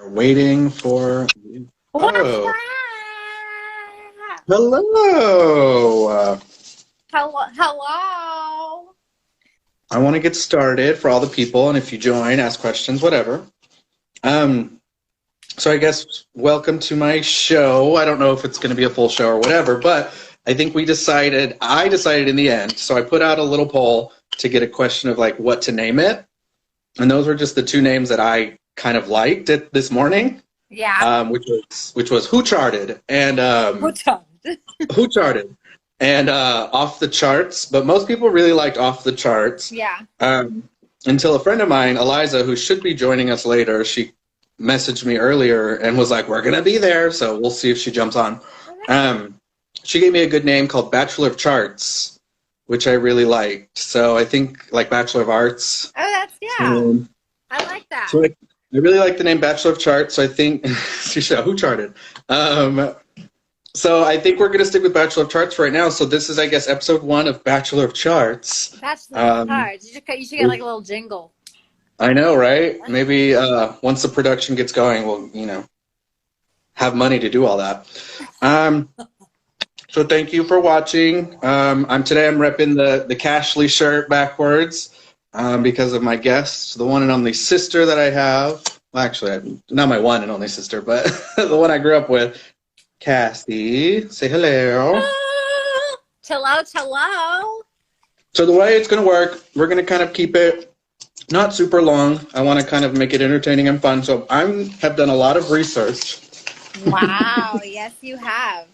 Waiting for. What's Oh, that? hello. Hello. I want to get started for all the people, and if you join, ask questions, whatever. So I guess welcome to my show. I don't know if it's going to be a full show or whatever, but I think I decided in the end. So I put out a little poll to get a question of like what to name it, and those were just the two names that I kind of liked this morning. Yeah. Which was Who Charted and Who Charted and Off the Charts, but most people really liked Off the Charts. Yeah. Until a friend of mine, Eliza, who should be joining us later, she messaged me earlier and was like, "We're gonna be there," so we'll see if she jumps on. Okay. She gave me a good name called Bachelor of Charts, which I really liked. So I think like Bachelor of Arts. Oh, I like that. So I really like the name Bachelor of Charts. So I think Who Charted. So I think we're gonna stick with Bachelor of Charts right now. So this is, I guess, episode 1 of Bachelor of Charts. Bachelor of Charts. You should get like a little jingle. I know, right? Maybe once the production gets going, we'll, have money to do all that. So thank you for watching. I'm repping the Cashley shirt backwards because of my guest, the one and only sister that I have. Well, actually, not my one and only sister, but the one I grew up with, Cassie. Say hello. Hello. So the way it's going to work, we're going to kind of keep it not super long. I want to kind of make it entertaining and fun. So I have done a lot of research. Wow. Yes, you have.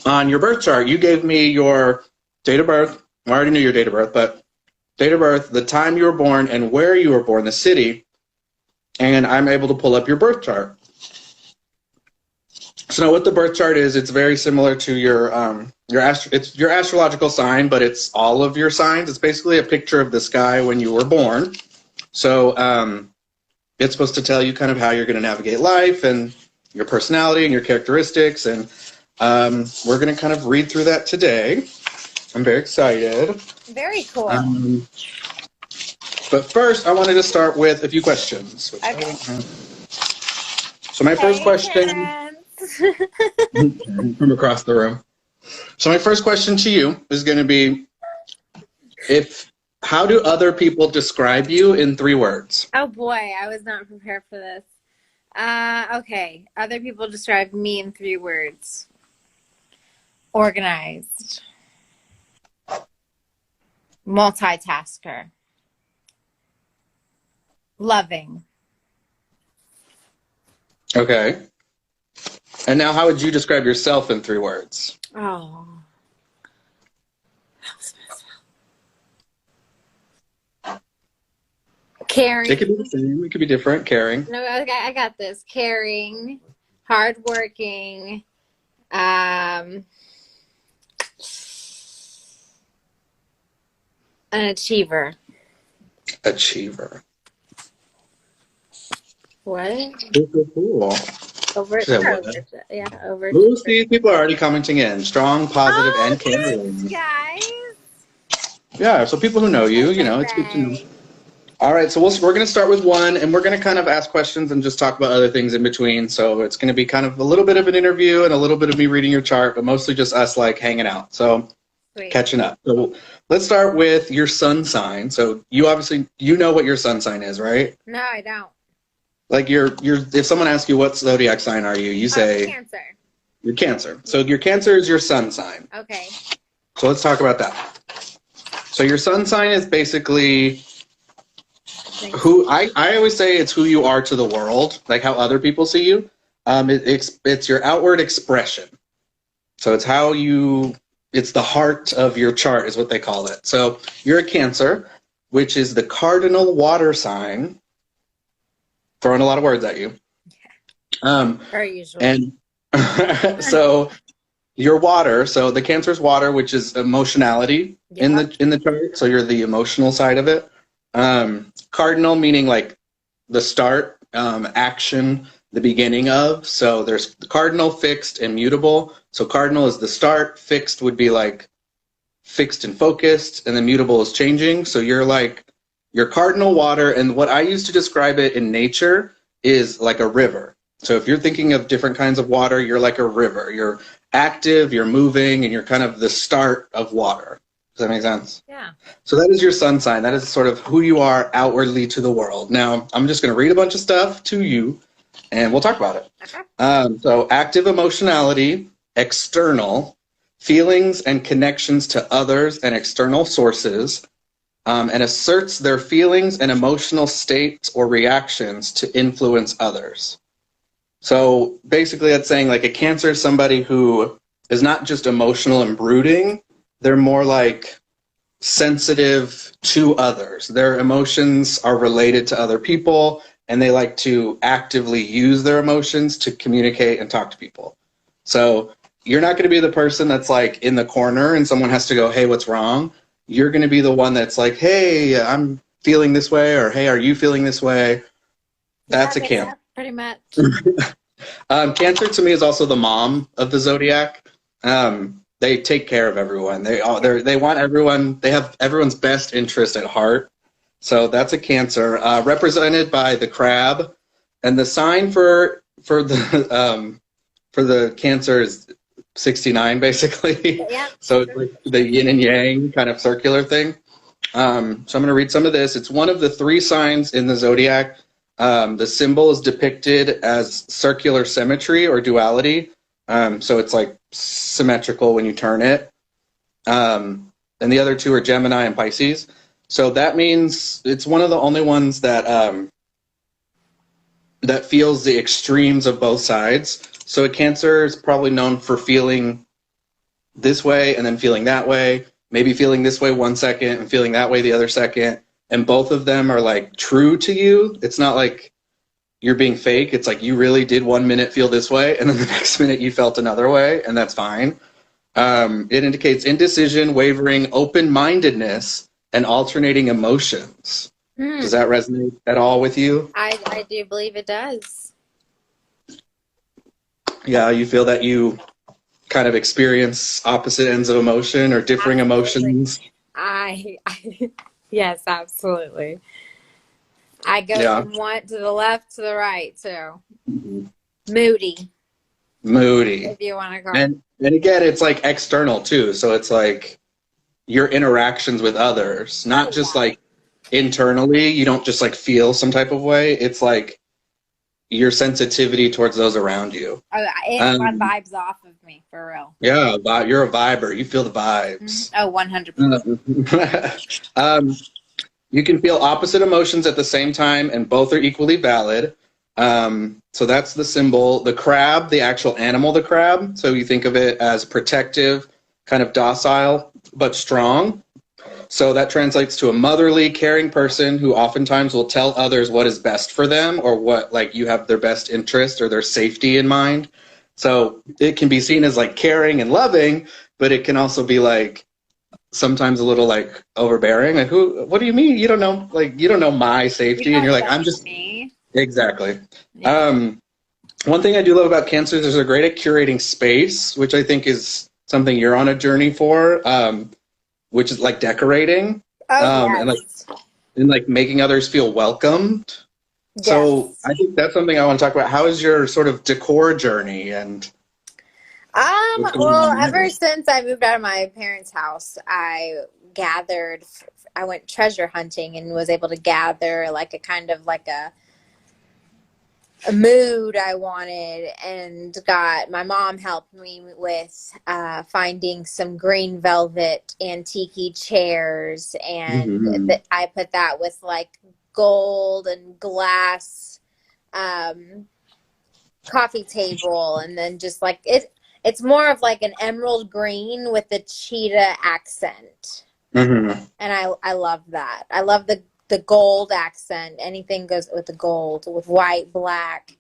On your birth chart, you gave me your date of birth. I already knew your date of birth, but date of birth, the time you were born, and where you were born, the city. And I'm able to pull up your birth chart. So what the birth chart is, it's very similar to your astrological sign, but it's all of your signs. It's basically a picture of the sky when you were born. So it's supposed to tell you kind of how you're going to navigate life and your personality and your characteristics. And we're going to kind of read through that today. I'm very excited. Very cool. But first, I wanted to start with a few questions. Okay. So my first question... from across the room. So my first question to you is going to be, how do other people describe you in 3 words? Oh boy, I was not prepared for this. Okay, other people describe me in 3 words. Organized. Multitasker. Loving. Okay. And now how would you describe yourself in 3 words? Oh. Caring. It could be the same. It could be different. Caring. No, I got this. Caring. Hardworking. An achiever. Achiever. What? Cool. Over. Yeah, over. Ooh, see, people are already commenting in. Strong, positive, and caring. Guys. Yeah, so people who know you, it's good to know. All right, so we're going to start with 1, and we're going to kind of ask questions and just talk about other things in between. So it's going to be kind of a little bit of an interview and a little bit of me reading your chart, but mostly just us like hanging out. So Sweet. Catching up. So let's start with your sun sign. So you obviously, know what your sun sign is, right? No, I don't. Like if someone asks you what zodiac sign are you, you say Cancer. You're Cancer. So your Cancer is your sun sign. Okay. So let's talk about that. So your sun sign is basically who I always say it's who you are to the world, like how other people see you. It's your outward expression. So it's it's the heart of your chart is what they call it. So you're a Cancer, which is the cardinal water sign. Throwing a lot of words at you. Very usual. And so you're water. So the Cancer's water, which is emotionality in the chart. So you're the emotional side of it. Cardinal meaning like the start, action, the beginning of. So there's the cardinal, fixed, and mutable. So cardinal is the start. Fixed would be like fixed and focused, and then mutable is changing. So you're like your cardinal water, and what I use to describe it in nature is like a river. So if you're thinking of different kinds of water, you're like a river. You're active, you're moving, and you're kind of the start of water. Does that make sense? Yeah. So that is your sun sign. That is sort of who you are outwardly to the world. Now, I'm just going to read a bunch of stuff to you, and we'll talk about it. Okay. So active emotionality, external, feelings and connections to others and external sources, and asserts their feelings and emotional states or reactions to influence others. So basically that's saying like a Cancer is somebody who is not just emotional and brooding, they're more like sensitive to others. Their emotions are related to other people, and they like to actively use their emotions to communicate and talk to people. So you're not going to be the person that's like in the corner and someone has to go, hey, what's wrong? You're going to be the one that's like, hey, I'm feeling this way, or hey, are you feeling this way? That's a Cancer. Yeah, pretty much. Cancer to me is also the mom of the zodiac. They take care of everyone. They want everyone. They have everyone's best interest at heart. So that's a Cancer, represented by the crab, and the sign for the Cancer is 69, basically. Yeah. So it's like the yin and yang kind of circular thing. So I'm going to read some of this. It's one of the 3 signs in the zodiac. The symbol is depicted as circular symmetry or duality. So it's like symmetrical when you turn it. And the other 2 are Gemini and Pisces. So that means it's one of the only ones that that feels the extremes of both sides. So a Cancer is probably known for feeling this way and then feeling that way, maybe feeling this way one second and feeling that way the other second. And both of them are like true to you. It's not like you're being fake. It's like you really did 1 minute feel this way, and then the next minute you felt another way, and that's fine. It indicates indecision, wavering, open-mindedness, and alternating emotions. Does that resonate at all with you? I do believe it does. Yeah, you feel that you kind of experience opposite ends of emotion or differing emotions? Yes, absolutely. I go from one to the left to the right, too. Mm-hmm. Moody, Moody. if you want to call it. And again, it's like external too. So it's like your interactions with others, not just like internally. You don't just like feel some type of way. It's like your sensitivity towards those around you. Oh, it vibes off of me, for real. Yeah, you're a viber. You feel the vibes. Oh, 100%. You can feel opposite emotions at the same time, and both are equally valid. So that's the symbol. The crab, the actual animal, the crab. So you think of it as protective, kind of docile, but strong. So that translates to a motherly, caring person who oftentimes will tell others what is best for them, or what, like, you have their best interest or their safety in mind. So it can be seen as like caring and loving, but it can also be like sometimes a little like overbearing. Like, what do you mean? You don't know, like, you don't know my safety. And you're like, I'm just me. Exactly. Yeah. One thing I do love about Cancers is they're great at curating space, which I think is something you're on a journey for, which is like decorating. Yes. and like making others feel welcomed. Yes. So I think that's something I want to talk about. How is your sort of decor journey? And well, ever since I moved out of my parents' house, I went treasure hunting and was able to gather like a kind of like a mood I wanted, and my mom helped me with finding some green velvet antique chairs, and I put that with like gold and glass coffee table, and then just like it's more of like an emerald green with the cheetah accent. And I love that. I love the gold accent. Anything goes with the gold, with white, black,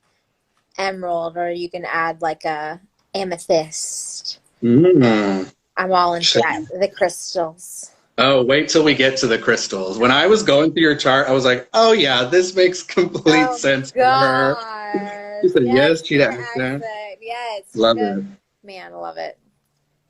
emerald, or you can add like a amethyst. I'm all into that. The crystals. Oh, wait till we get to the crystals. When I was going through your chart, I was like, oh yeah, this makes complete sense for her. She said, yes, cheetah accent. Yes. Love it. Man, I love it.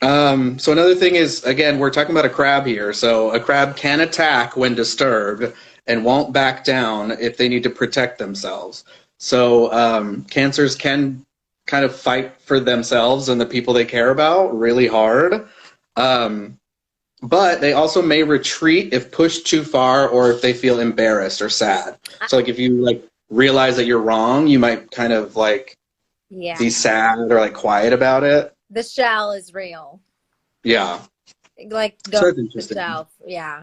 So another thing is, again, we're talking about a crab here. So a crab can attack when disturbed and won't back down if they need to protect themselves. So Cancers can kind of fight for themselves and the people they care about really hard. But they also may retreat if pushed too far or if they feel embarrassed or sad. So like if you like realize that you're wrong, you might kind of like be sad or like quiet about it. The shell is real. Yeah. Like go to the shell. Yeah.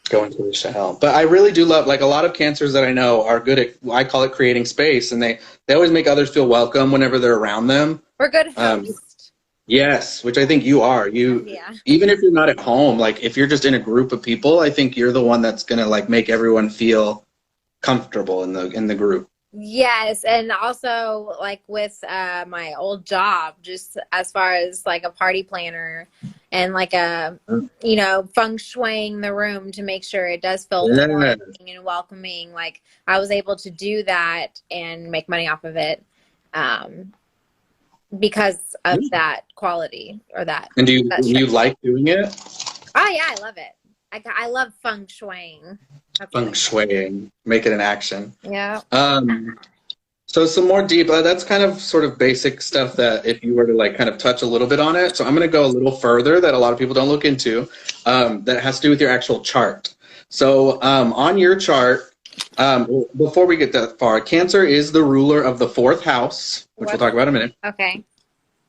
Go into the shell. But I really do love, like a lot of Cancers that I know are good at, I call it creating space, and they always make others feel welcome whenever they're around them. We're good hosts. Yes, which I think you are. Even if you're not at home, like if you're just in a group of people, I think you're the one that's gonna like make everyone feel comfortable in the group. Yes, and also like with my old job, just as far as like a party planner and like a feng shuiing the room to make sure it does feel warming and welcoming. Like I was able to do that and make money off of it. Because of that quality or that. And do you like doing it? Oh yeah, I love it. I love feng shuiing. Feng shuiing, make it an action. Yeah. So some more deep. That's kind of sort of basic stuff that if you were to like kind of touch a little bit on it. So I'm going to go a little further that a lot of people don't look into. That has to do with your actual chart. So on your chart. Before we get that far, Cancer is the ruler of the 4th house, which we'll talk about in a minute. Okay.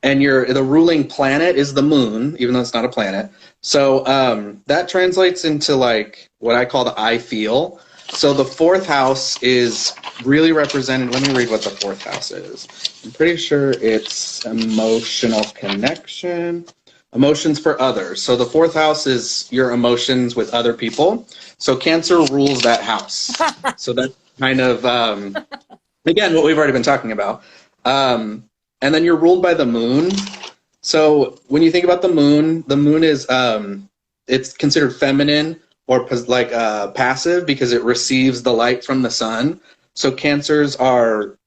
And the ruling planet is the moon, even though it's not a planet. So that translates into like what I call the I feel. So the 4th house is really represented. Let me read what the 4th house is. I'm pretty sure it's emotional connection. Emotions for others. So the 4th house is your emotions with other people. So Cancer rules that house. So that's kind of, again, what we've already been talking about. And then you're ruled by the moon. So when you think about the moon is, it's considered feminine or like passive because it receives the light from the sun. So Cancers are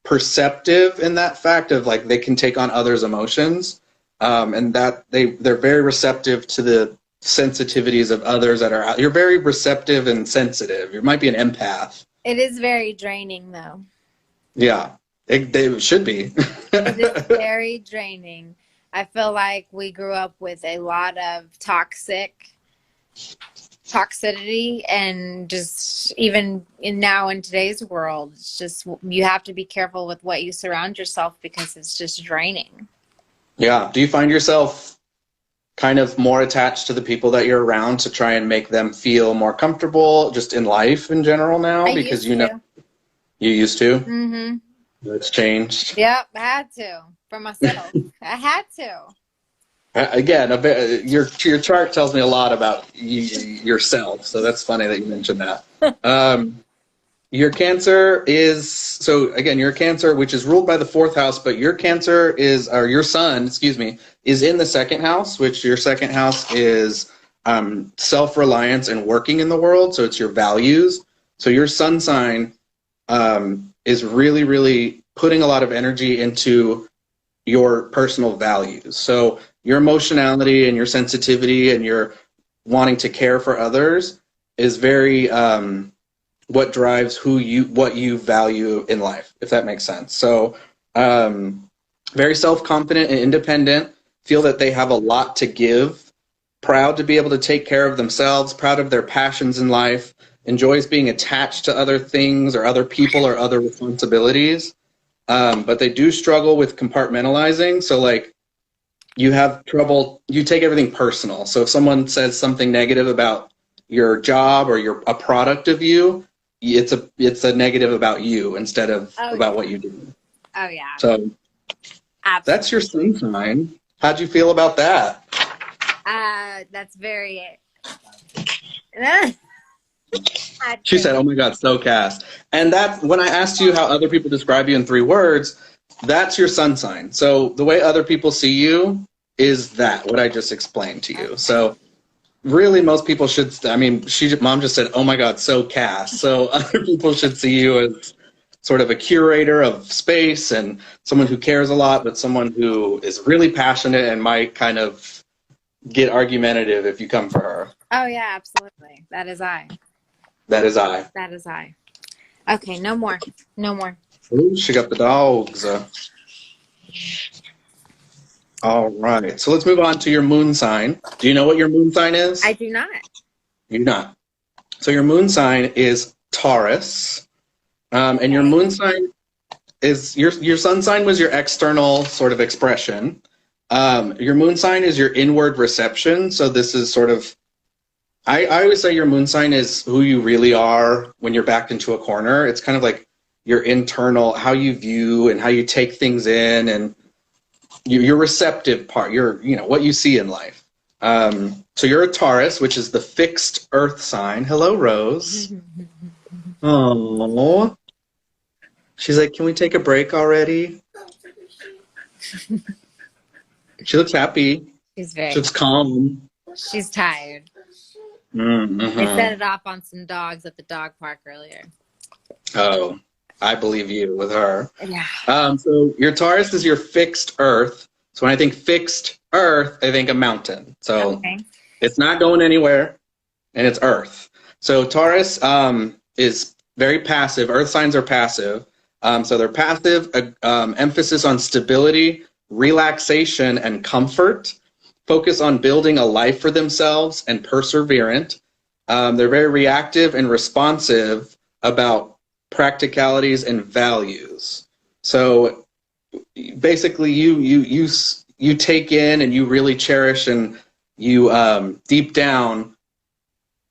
perceptive in that fact of like they can take on others' emotions. And that they're very receptive to the sensitivities of others that are out. You're very receptive and sensitive. You might be an empath. It is very draining, though. Yeah, they should be. It is very draining. I feel like we grew up with a lot of toxicity, and just even now in today's world, it's just you have to be careful with what you surround yourself because it's just draining. Yeah. Do you find yourself kind of more attached to the people that you're around to try and make them feel more comfortable just in life in general now? Because you used to? Mm-hmm. It's changed. Yep, I had to for myself. I had to. Again, your chart tells me a lot about yourself, so that's funny that you mentioned that. Your Cancer is, you're a Cancer, which is ruled by the 4th house, but your Cancer your sun, is in the 2nd house, which your 2nd house is self-reliance and working in the world, so it's your values. So your sun sign is really, really putting a lot of energy into your personal values. So your emotionality and your sensitivity and your wanting to care for others is very... what drives what you value in life, if that makes sense. So very self-confident and independent, feel that they have a lot to give, proud to be able to take care of themselves, proud of their passions in life, enjoys being attached to other things or other people or other responsibilities. But they do struggle with compartmentalizing. So like you have trouble, you take everything personal. So if someone says something negative about your job or a product of you, it's a negative about you instead of about what you do. Oh yeah. So that's your sun sign. How'd you feel about that? That's very. She said, "Oh my God, so Cass." And that's when I asked you how other people describe you in 3 words. That's your sun sign. So the way other people see you is what I just explained to you. So. Really, most people should. Mom just said, "Oh my God, so Cass." So other people should see you as sort of a curator of space and someone who cares a lot, but someone who is really passionate and might kind of get argumentative if you come for her. Oh yeah, absolutely. That is I. That is I. That is I. Okay, no more. No more. Ooh, she got the dogs. All right. So let's move on to your moon sign. Do you know what your moon sign is? I do not. You do not. So your moon sign is Taurus. And your moon sign is your sun sign was your external sort of expression. Your moon sign is your inward reception. So this is sort of, I always say your moon sign is who you really are when you're backed into a corner. It's kind of like your internal, how you view and how you take things in, and your receptive part, what you see in life. So you're a Taurus, which is the fixed earth sign. Hello, Rose. Oh, she's like, can we take a break already? She looks happy. She looks calm. She's tired. Mm-hmm. They set it off on some dogs at the dog park earlier. Oh, I believe you with her. Yeah. So your Taurus is your fixed earth. So when I think fixed earth, I think a mountain. So it's not going anywhere, and it's earth. So Taurus is very passive. Earth signs are passive. So they're passive, emphasis on stability, relaxation, and comfort, focus on building a life for themselves, and perseverant. They're very reactive and responsive about practicalities and values. So basically you take in and you really cherish, and you deep down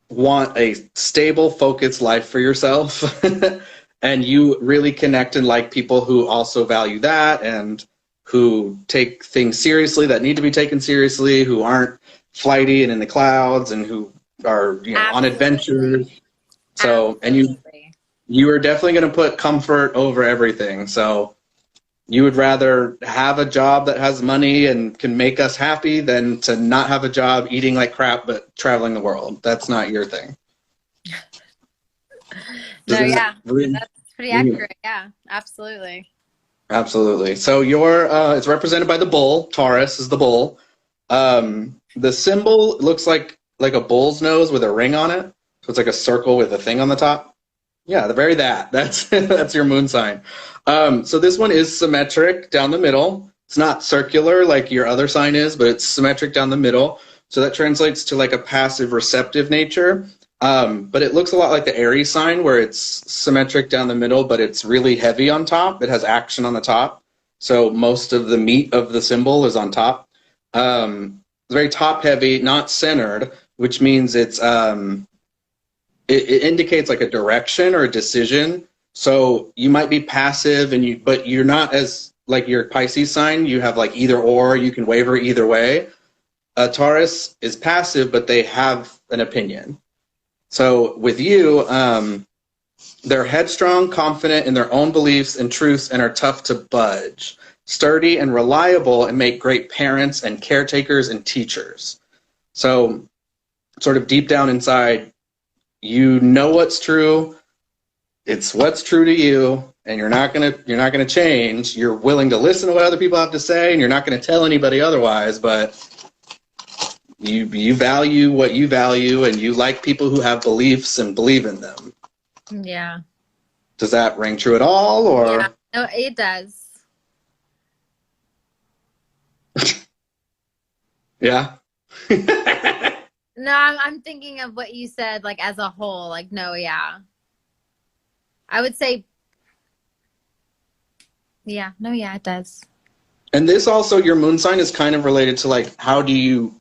want a stable, focused life for yourself. And you really connect and like people who also value that, and who take things seriously that need to be taken seriously, who aren't flighty and in the clouds, and who are on adventures. So, and you are definitely going to put comfort over everything. So you would rather have a job that has money and can make us happy than to not have a job eating like crap but traveling the world. That's not your thing. No, yeah, that's pretty accurate. Yeah, absolutely. Absolutely. So it's represented by the bull. Taurus is the bull. The symbol looks like a bull's nose with a ring on it. So it's like a circle with a thing on the top. Yeah, that's that's your moon sign. So this one is symmetric down the middle. It's not circular like your other sign is, but it's symmetric down the middle. So that translates to like a passive receptive nature. But it looks a lot like the Aries sign, where it's symmetric down the middle, but it's really heavy on top. It has action on the top. So most of the meat of the symbol is on top. It's very top heavy, not centered, which means it indicates like a direction or a decision. So you might be passive, but you're not as like your Pisces sign. You have like either or, you can waver either way. Taurus is passive, but they have an opinion. So with you, they're headstrong, confident in their own beliefs and truths, and are tough to budge, sturdy and reliable, and make great parents and caretakers and teachers. So sort of deep down inside, you know what's true. It's what's true to you, and you're not gonna change. You're willing to listen to what other people have to say, and you're not gonna tell anybody otherwise, but you value what you value, and you like people who have beliefs and believe in them. Yeah. Does that ring true at all, or? Yeah, no, it does. Yeah. No, I'm thinking of what you said, like as a whole. Like, no, yeah. I would say, yeah, no, yeah, it does. And this also, your moon sign is kind of related to like, how do you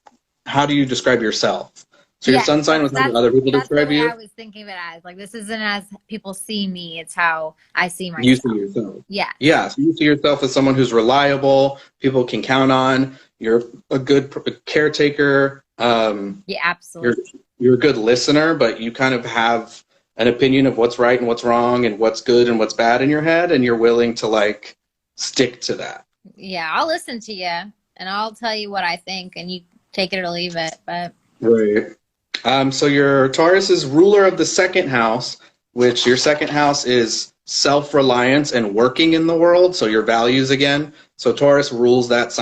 describe yourself? So your sun sign was how other people describe you? I was thinking of it as, like, this isn't as people see me, it's how I see myself. You see yourself. Yeah. Yeah, so you see yourself as someone who's reliable, people can count on, you're a good caretaker. Yeah, absolutely. You're a good listener, but you kind of have an opinion of what's right and what's wrong and what's good and what's bad in your head, and you're willing to like stick to that. Yeah, I'll listen to you and I'll tell you what I think, and you take it or leave it. But right. So your Taurus is ruler of the second house, which your second house is self-reliance and working in the world. So your values again. So Taurus rules that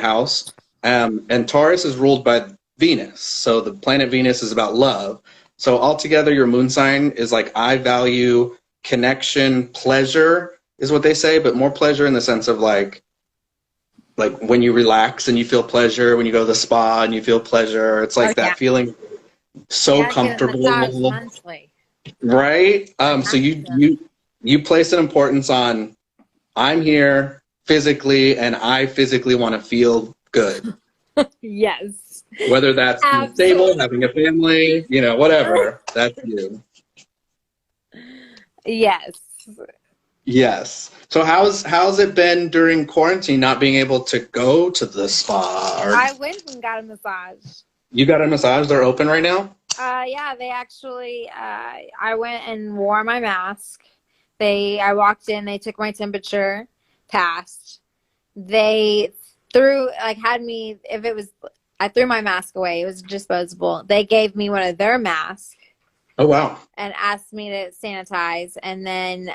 house. And Taurus is ruled by Venus. So the planet Venus is about love. So altogether, your moon sign is like, I value connection, pleasure, is what they say, but more pleasure in the sense of like when you relax and you feel pleasure, when you go to the spa and you feel pleasure. It's like that feeling so comfortable. Monthly. Right? So you place an importance on I'm here physically and I physically want to feel good. Yes. Whether that's stable, having a family, you know, whatever. That's you. Yes. Yes. So how's it been during quarantine, not being able to go to the spa? I went and got a massage. You got a massage? They're open right now? Yeah, they actually, I went and wore my mask. I walked in, they took my temperature, passed. They had me, I threw my mask away. It was disposable. They gave me one of their masks. Oh, wow. And asked me to sanitize, and then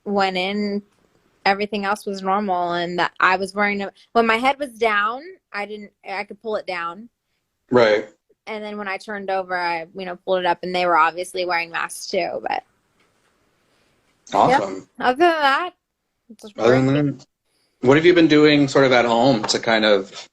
went in. Everything else was normal, and I was wearing when my head was down, I could pull it down. Right. And then when I turned over, I pulled it up, and they were obviously wearing masks too. But awesome. Yeah. Other than that, what have you been doing sort of at home to kind of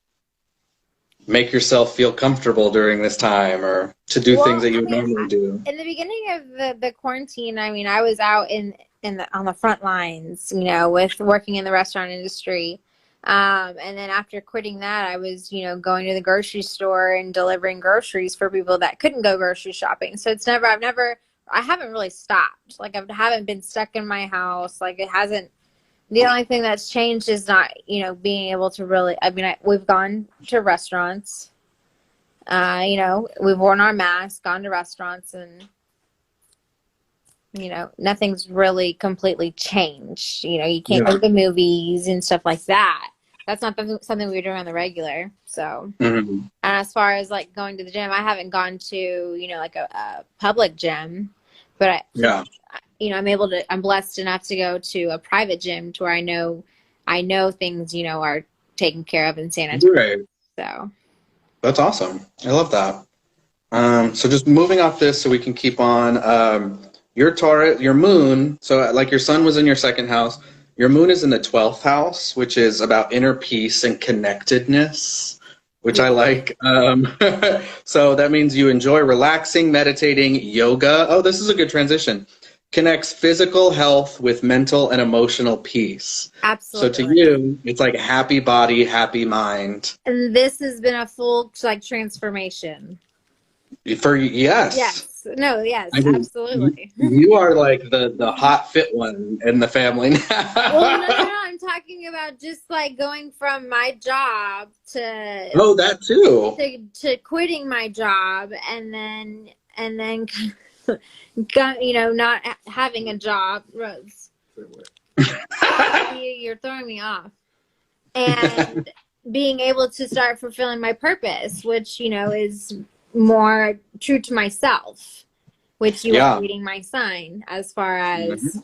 make yourself feel comfortable during this time, or to do things that you would normally do? In the beginning of the quarantine, I was out on the front lines, with working in the restaurant industry. And then after quitting that, I was, going to the grocery store and delivering groceries for people that couldn't go grocery shopping. So I haven't really stopped. Like, I haven't been stuck in my house. Like, it hasn't. The only thing that's changed is not, being able to really, we've gone to restaurants, we've worn our masks, gone to restaurants, and, nothing's really completely changed. You can't go to the movies and stuff like that. That's not something we were doing on the regular. So, and as far as like going to the gym, I haven't gone to, like a public gym, but I'm blessed enough to go to a private gym to where I know things, are taken care of and sanitized. Right. So that's awesome. I love that. So just moving off this so we can keep on, your Taurus, your moon. So like your sun was in your second house. Your moon is in the 12th house, which is about inner peace and connectedness, which I like. So that means you enjoy relaxing, meditating, yoga. Oh, this is a good transition. Connects physical health with mental and emotional peace. Absolutely. So to you, it's like happy body, happy mind. And this has been a full transformation. Yes. Yes, absolutely. You are like the hot fit one in the family now. Well, no, I'm talking about just like going from my job to that too to quitting my job and then not having a job. Rose, you're throwing me off. And being able to start fulfilling my purpose, which is more true to myself, which you are reading my sign, as far as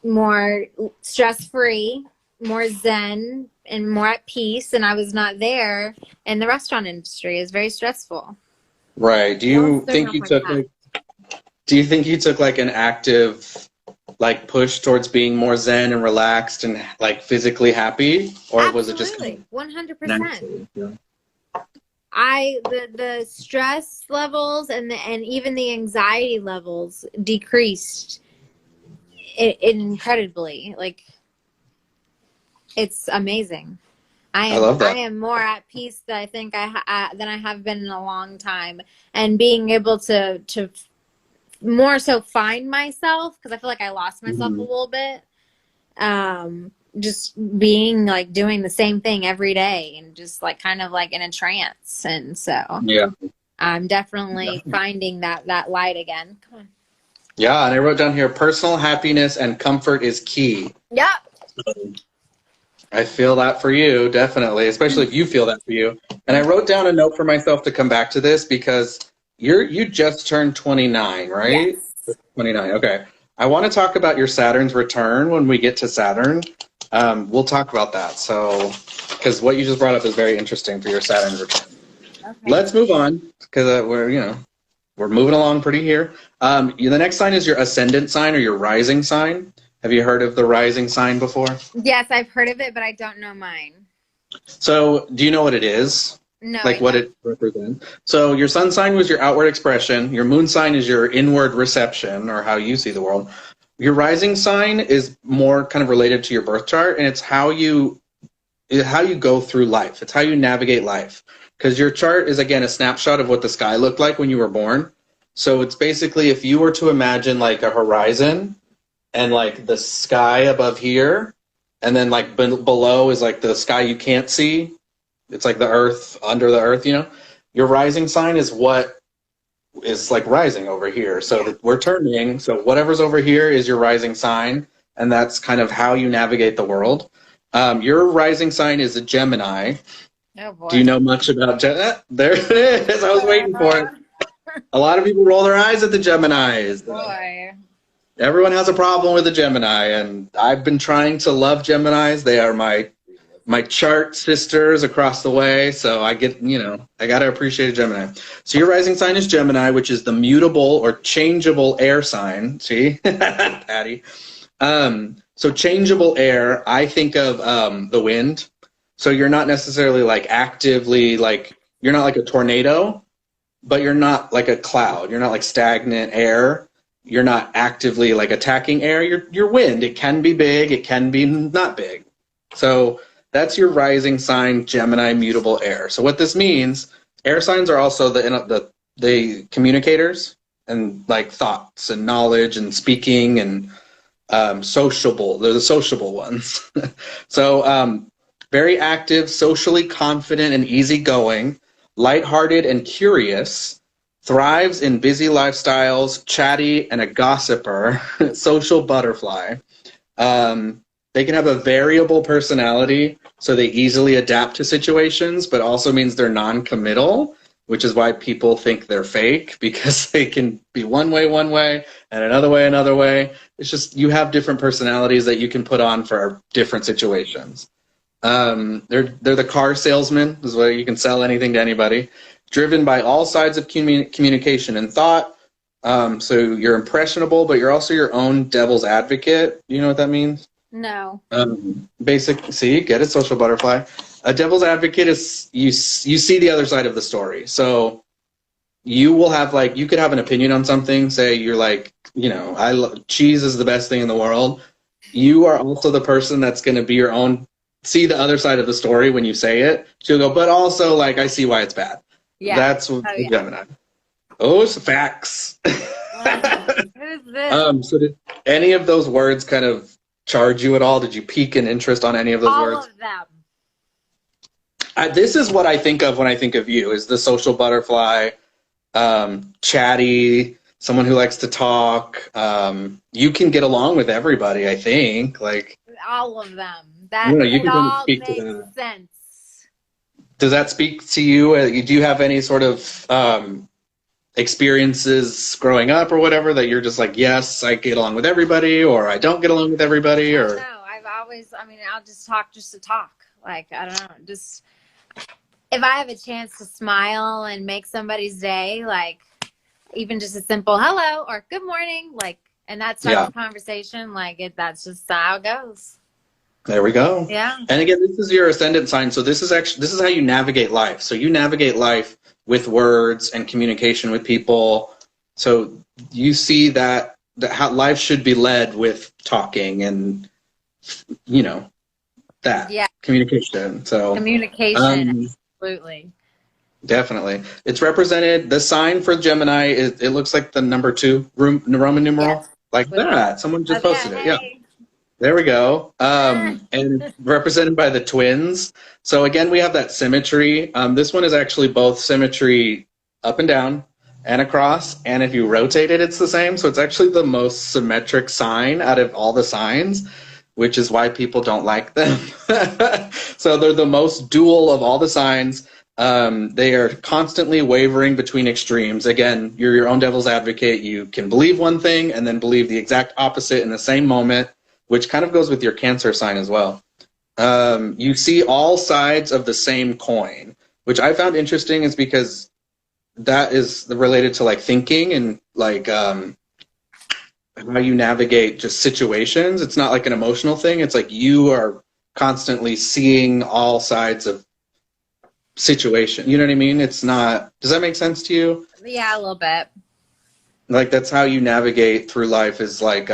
more stress-free, more zen, and more at peace. And I was not there in the restaurant industry. It's very stressful. Right. Do you think you took like an active like push towards being more zen and relaxed and like physically happy, or Absolutely. Was it just 100%? The stress levels and even the anxiety levels decreased incredibly. Like, it's amazing. I love that. I am more at peace than I think than I have been in a long time, and being able to more so find myself, because I feel like I lost myself a little bit. Just being like doing the same thing every day and just like kind of like in a trance. And so I'm definitely finding that light again. Come on. Yeah. And I wrote down here, personal happiness and comfort is key. Yep. So I feel that for you, definitely, especially if you feel that for you. And I wrote down a note for myself to come back to this because you just turned 29, right? Yes. 29. Okay. I want to talk about your Saturn's return when we get to Saturn. We'll talk about that. So, because what you just brought up is very interesting for your Saturn return. Okay. Let's move on because we're moving along pretty here. The next sign is your ascendant sign or your rising sign. Have you heard of the rising sign before? Yes, I've heard of it, but I don't know mine. So do you know what it is? No. Like what it represents? So your sun sign was your outward expression. Your moon sign is your inward reception, or how you see the world. Your rising sign is more kind of related to your birth chart, and it's how you go through life. It's how you navigate life. Because your chart is, again, a snapshot of what the sky looked like when you were born. So it's basically, if you were to imagine like a horizon and like the sky above here, and then like below is like the sky you can't see. It's like the earth, under the earth, you know. Your rising sign is what is like rising over here. So we're turning. So whatever's over here is your rising sign. And that's kind of how you navigate the world. Your rising sign is a Gemini. Oh, boy. Do you know much about there it is. I was waiting for it. A lot of people roll their eyes at the Geminis. Boy. Everyone has a problem with the Gemini, and I've been trying to love Geminis. They are my chart sisters across the way, so I get, I got to appreciate a Gemini. So your rising sign is Gemini, which is the mutable or changeable air sign. See? Patty. So changeable air, I think of the wind. So you're not necessarily like actively, like, you're not like a tornado, but you're not like a cloud. You're not like stagnant air. You're not actively like attacking air. You're wind. It can be big. It can be not big. So that's your rising sign, Gemini, mutable air. So what this means, air signs are also the communicators and like thoughts and knowledge and speaking and sociable. They're the sociable ones. So very active, socially confident and easygoing, lighthearted and curious, thrives in busy lifestyles, chatty and a gossiper, social butterfly. They can have a variable personality, so they easily adapt to situations, but also means they're non-committal, which is why people think they're fake, because they can be one way, and another way. It's just you have different personalities that you can put on for different situations. They're the car salesman, is where you can sell anything to anybody. Driven by all sides of communication and thought. So you're impressionable, but you're also your own devil's advocate. You know what that means? No. See, get it, social butterfly. A devil's advocate is you see the other side of the story. So you will have you could have an opinion on something. Say you're like, cheese is the best thing in the world. You are also the person that's going to be your own. See the other side of the story when you say it. She'll go, but also I see why it's bad. Yeah. That's what Gemini. Oh, it's facts. Who's this? So did any of those words kind of charge you at all? Did you pique an interest on any of those words? All of them. This is what I think of when I think of you, is the social butterfly, chatty, someone who likes to talk. You can get along with everybody, I think. All of them. That all makes sense. Does that speak to you? Do you have any sort of experiences growing up or whatever that you're just like, yes, I get along with everybody, or I don't get along with everybody? Or no, I'll just talk just to talk. I don't know, just if I have a chance to smile and make somebody's day, even just a simple hello or good morning, and that starts a conversation, that's just how it goes. There we go. Yeah. And again, this is your ascendant sign. So this is how you navigate life. So you navigate life with words and communication with people. So you see that how life should be led with talking and, communication. So communication, absolutely. Definitely. It's represented, the sign for Gemini, it looks like the number 2 Roman numeral. Yes. That. Someone just posted it. Yeah. There we go. And it's represented by the twins. So again, we have that symmetry. This one is actually both symmetry up and down and across. And if you rotate it, it's the same. So it's actually the most symmetric sign out of all the signs, which is why people don't like them. So they're the most dual of all the signs. They are constantly wavering between extremes. Again, you're your own devil's advocate. You can believe one thing and then believe the exact opposite in the same moment, which kind of goes with your Cancer sign as well. You see all sides of the same coin, which I found interesting is because that is related to thinking and how you navigate just situations. It's not like an emotional thing. It's like you are constantly seeing all sides of situation. You know what I mean? It's not, does that make sense to you? Yeah, a little bit. Like that's how you navigate through life is like,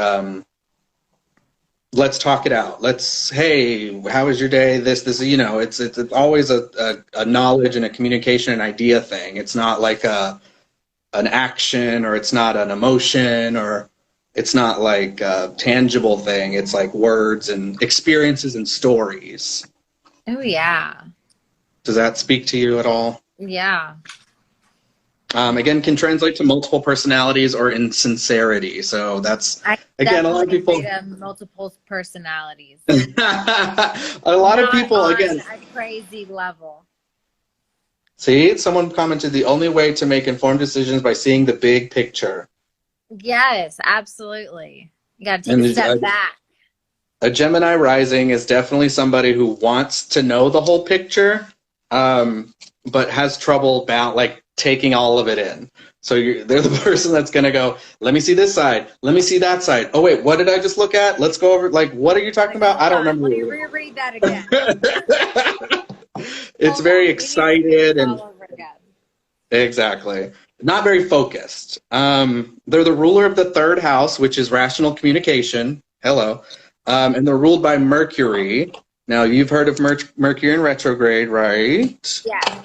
let's talk it out. Let's, hey, how was your day? This, you know, it's always a knowledge and a communication and idea thing. It's not like an action, or it's not an emotion, or it's not like a tangible thing. It's like words and experiences and stories. Oh, yeah. Does that speak to you at all? Yeah. Again, can translate to multiple personalities or insincerity. So that's, again, a lot of people. Multiple personalities. A lot of people, again. A crazy level. See, someone commented the only way to make informed decisions by seeing the big picture. Yes, absolutely. You got to take a step back. A Gemini rising is definitely somebody who wants to know the whole picture, but has trouble about like taking all of it in. So they're the person that's going to go, let me see this side. Let me see that side. Oh, wait, what did I just look at? Let's go over. Like, what are you talking about? I don't remember. Let me reread that again. It's very excited and all over again. Exactly. Not very focused. They're the ruler of the third house, which is rational communication. Hello. And they're ruled by Mercury. Now, you've heard of Mercury in retrograde, right? Yeah.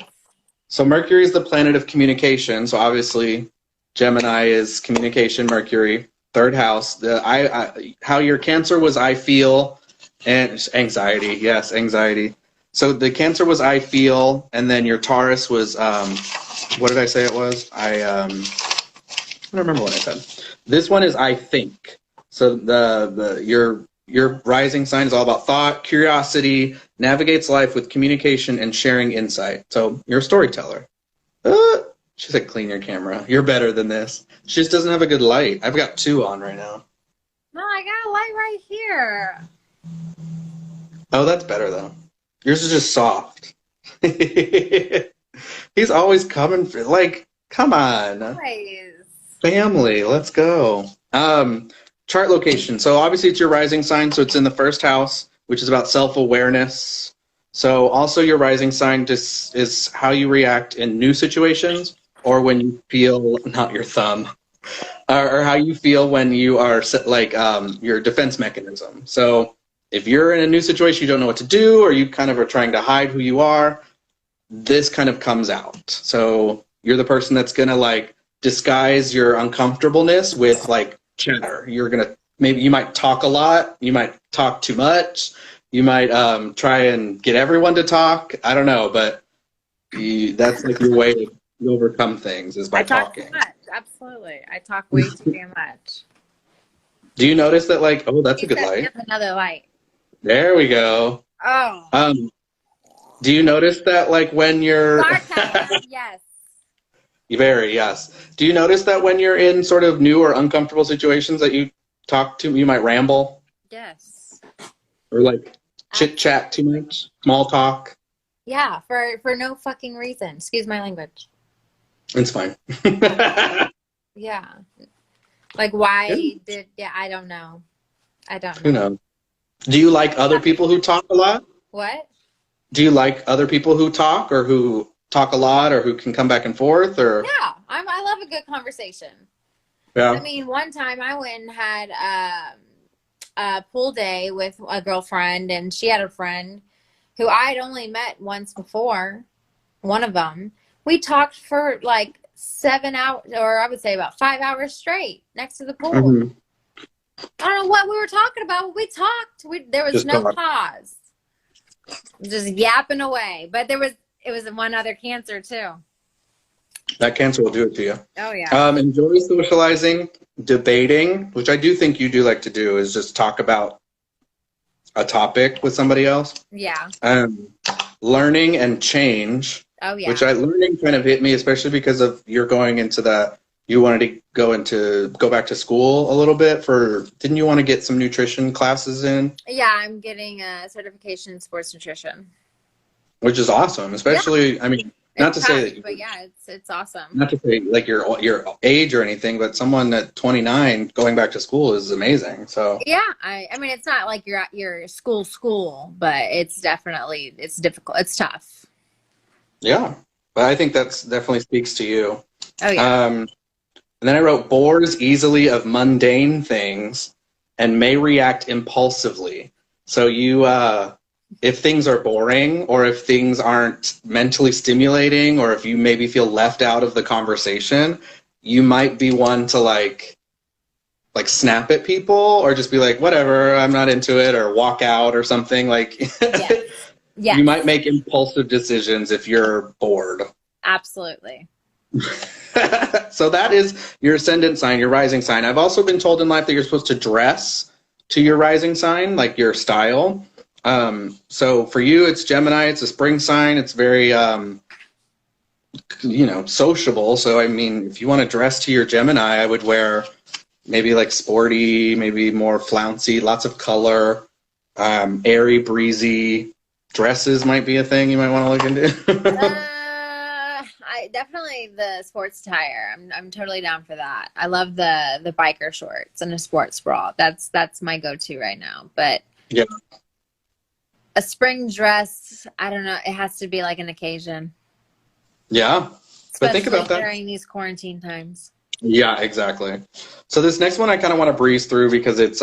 So Mercury is the planet of communication. So obviously, Gemini is communication, Mercury, third house. How your Cancer was I feel, and anxiety. Yes, anxiety. So the Cancer was I feel, and then your Taurus was, what did I say it was? I don't remember what I said. This one is I think. So your rising sign is all about thought, curiosity, navigates life with communication and sharing insight. So you're a storyteller. She said clean your camera. You're better than this. She just doesn't have a good light. I've got 2 on right now. No, I got a light right here. Oh, that's better though. Yours is just soft. He's always coming for, like, come on. Always. Family, let's go. Chart location. So obviously it's your rising sign, so it's in the first house, which is about self-awareness. So also your rising sign just is how you react in new situations, or when you feel, not your thumb, or how you feel when you are like your defense mechanism. So if you're in a new situation, you don't know what to do, or you kind of are trying to hide who you are, this kind of comes out. So you're the person that's going to like disguise your uncomfortableness with like chatter. You're going to, maybe you might talk a lot. You might talk too much. You might try and get everyone to talk. I don't know, but that's like your way to overcome things is by talking. I talk too much. Absolutely. I talk way too damn much. Do you notice that like, oh, that's a good light. Another light. There we go. Oh. Do you notice that like when you're yes. Yes. Do you notice that when you're in sort of new or uncomfortable situations that you you might ramble? Yes. Or like chit chat too much? Small talk? Yeah, for no fucking reason. Excuse my language. It's fine. Yeah. Like why I don't know. I don't know. Who knows? Do you like other people who talk a lot? What? Do you like other people who talk, or who talk a lot, or who can come back and forth? Or yeah, I love a good conversation. Yeah. I mean, one time I went and had a pool day with a girlfriend, and she had a friend who I had only met once before. One of them, we talked for like 7 hours, or I would say about 5 hours straight next to the pool. Mm-hmm. I don't know what we were talking about, but we talked. There was no pause. Just yapping away. But it was one other Cancer too. That Cancer will do it to you. Oh yeah. Enjoy socializing, debating, which I do think you do like to do, is just talk about a topic with somebody else. Yeah. Learning and change. Oh yeah. Which learning kind of hit me, especially because of you're going into you wanted to go back to school a little bit didn't you want to get some nutrition classes in? Yeah, I'm getting a certification in sports nutrition. Which is awesome, especially, yeah. I mean, Not to say that, but yeah, it's awesome. not to say like your age or anything, but someone at 29 going back to school is amazing. So yeah, I mean, it's not like you're at your school, but it's difficult. It's tough. yeah, but I think that's definitely speaks to you. Oh yeah. And then I wrote bores easily of mundane things and may react impulsively. So you, if things are boring or if things aren't mentally stimulating or if you maybe feel left out of the conversation, you might be one to like snap at people or just be like, whatever, I'm not into it, or walk out or something. Like, Yes. Yes. you might make impulsive decisions if you're bored. Absolutely. So that is your ascendant sign, your rising sign. I've also been told in life that you're supposed to dress to your rising sign, like your style. So for you, it's Gemini. It's a spring sign. It's very, sociable. So, I mean, if you want to dress to your Gemini, I would wear maybe like sporty, maybe more flouncy, lots of color, airy, breezy. Dresses might be a thing you might want to look into. I definitely the sports attire. I'm totally down for that. I love the biker shorts and a sports bra. That's my go-to right now. But yeah, a spring dress, I don't know. It has to be like an occasion. Yeah, but think about that during these quarantine times. Yeah, exactly. So this next one I kind of want to breeze through because it's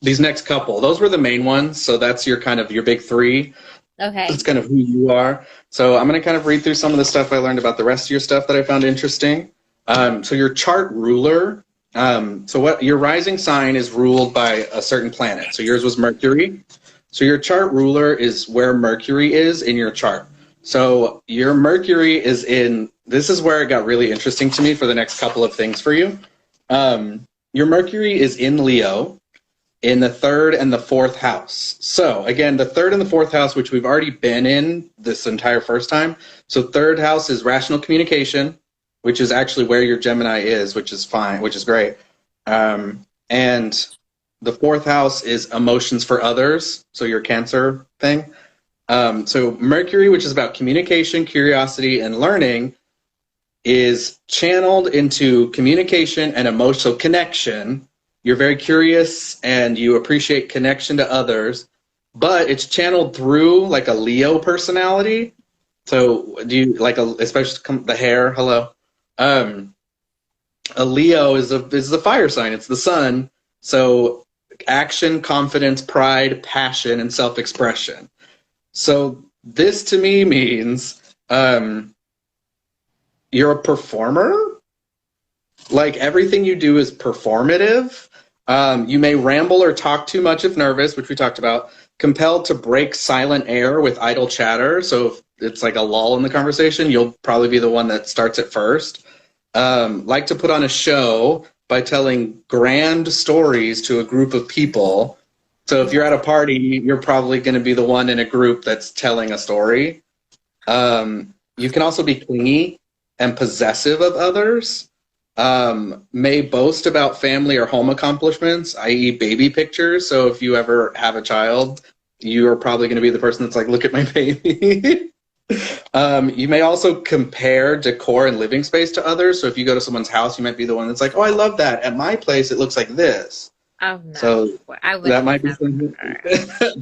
these next couple. Those were the main ones. So that's your kind of your big three. Okay. That's kind of who you are. So I'm going to kind of read through some of the stuff I learned about the rest of your stuff that I found interesting. So your chart ruler. So what your rising sign is ruled by a certain planet. So yours was Mercury. So your chart ruler is where Mercury is in your chart. So your Mercury is in, this is where it got really interesting to me for the next couple of things for you. Your Mercury is in Leo in the 3rd and the 4th house. So again, the 3rd and the 4th house, which we've already been in this entire first time. So 3rd house is rational communication, which is actually where your Gemini is, which is fine, which is great. And the 4th house is emotions for others. So your Cancer thing. So Mercury, which is about communication, curiosity, and learning, is channeled into communication and emotional connection. You're very curious and you appreciate connection to others, but it's channeled through like a Leo personality. So do you like especially the hair? Hello. A Leo is the fire sign. It's the sun. So action, confidence, pride, passion, and self-expression. So this to me means you're a performer. Like everything you do is performative. You may ramble or talk too much if nervous, which we talked about. Compelled to break silent air with idle chatter. So if it's like a lull in the conversation, you'll probably be the one that starts it first. Like to put on a show by telling grand stories to a group of people. So if you're at a party, you're probably going to be the one in a group that's telling a story. You can also be clingy and possessive of others. May boast about family or home accomplishments, i.e. baby pictures. So if you ever have a child, you are probably going to be the person that's like, look at my baby. You may also compare decor and living space to others. So if you go to someone's house, you might be the one that's like, oh, I love that. At my place, it looks like this. Oh, no. So that might be something.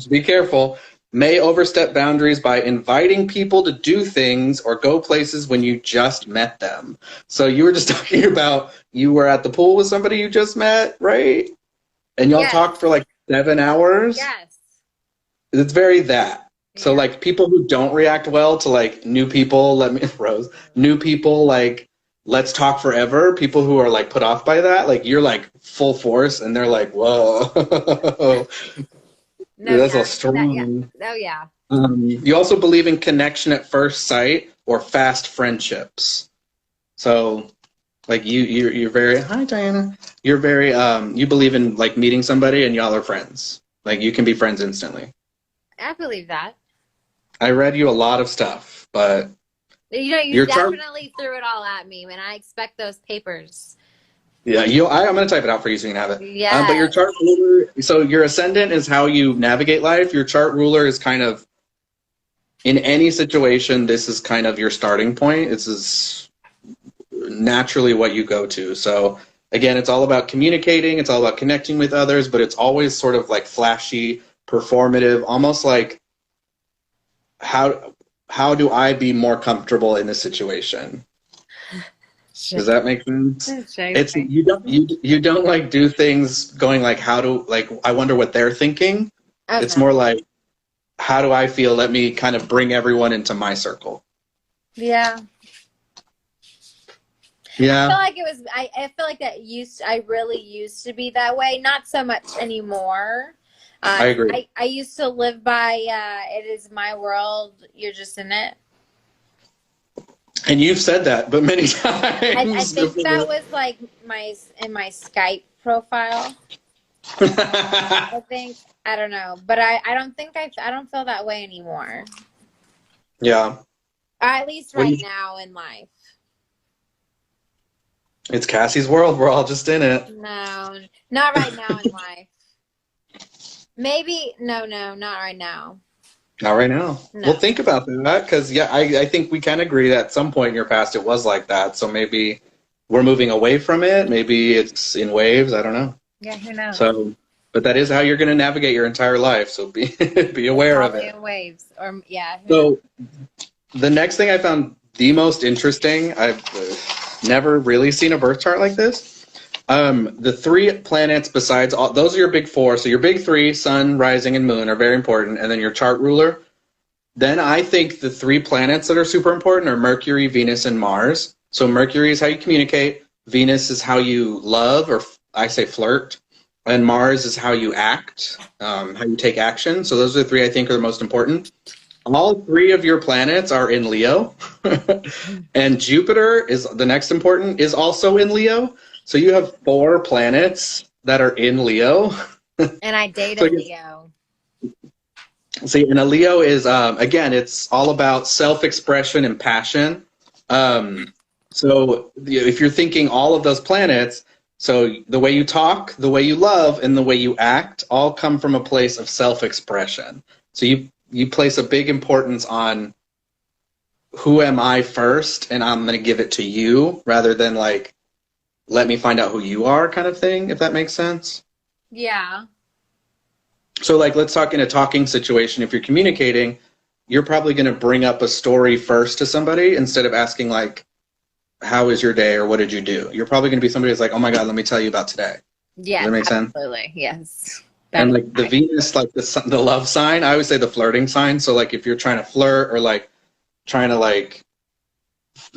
Be careful. May overstep boundaries by inviting people to do things or go places when you just met them. So you were just talking about you were at the pool with somebody you just met, right? And y'all talked for like 7 hours? Yes. It's very that. Yeah. So like people who don't react well to like new people, new people, like, let's talk forever. People who are like put off by that, like you're like full force and they're like, whoa. No, that's a strong. Oh yeah. You also believe in connection at first sight or fast friendships. So, like you're very hi Diana. You're very you believe in like meeting somebody and y'all are friends. Like you can be friends instantly. I believe that. I read you a lot of stuff, but you definitely threw it all at me when I expect those papers. Yeah, I'm going to type it out for you so you can have it. Yeah. But your chart ruler, so your ascendant is how you navigate life. Your chart ruler is kind of in any situation, this is kind of your starting point. This is naturally what you go to. So again, it's all about communicating. It's all about connecting with others, but it's always sort of like flashy, performative, almost like how do I be more comfortable in this situation? Does that make sense? It's you don't like do things going like I wonder what they're thinking. Okay. It's more like, how do I feel? Let me kind of bring everyone into my circle. Yeah. Yeah. I feel like it was. I feel like I really used to be that way. Not so much anymore. I agree. I used to live by it is my world. You're just in it. And you've said that, but many times. I think that was like in my Skype profile. I think, I don't know, but I don't think I don't feel that way anymore. Yeah. At least right now in life. It's Cassie's world. We're all just in it. No, not right now in life. Maybe, no, not right now. Not right now. No. Well, think about that, because I think we can agree that at some point in your past it was like that. So maybe we're moving away from it. Maybe it's in waves. I don't know. Yeah, who knows? So, but that is how you're going to navigate your entire life. So be aware of it. In waves, or yeah. So the next thing I found the most interesting, I've never really seen a birth chart like this. The 3 planets besides those are your big 4. So your big 3, sun, rising, and moon, are very important, and then your chart ruler. Then I think the 3 planets that are super important are Mercury, Venus, and Mars. So Mercury is how you communicate. Venus is how you love, or I say flirt. And Mars is how you act, how you take action. So those are the 3 I think are the most important. All 3 of your planets are in Leo. And Jupiter is the next important, is also in Leo. So you have 4 planets that are in Leo. And I date a Leo. See, and a Leo is, again, it's all about self-expression and passion. So if you're thinking all of those planets, so the way you talk, the way you love, and the way you act all come from a place of self-expression. So you place a big importance on who am I first, and I'm going to give it to you, rather than like, let me find out who you are kind of thing, if that makes sense. Yeah. So like, let's talk in a talking situation. If you're communicating, you're probably going to bring up a story first to somebody instead of asking like, how was your day or what did you do? You're probably going to be somebody who's like, oh my God, let me tell you about today. Yeah. Does that make sense? Absolutely. Yes. And like the Venus, like the love sign, I always say the flirting sign. So like if you're trying to flirt or like trying to like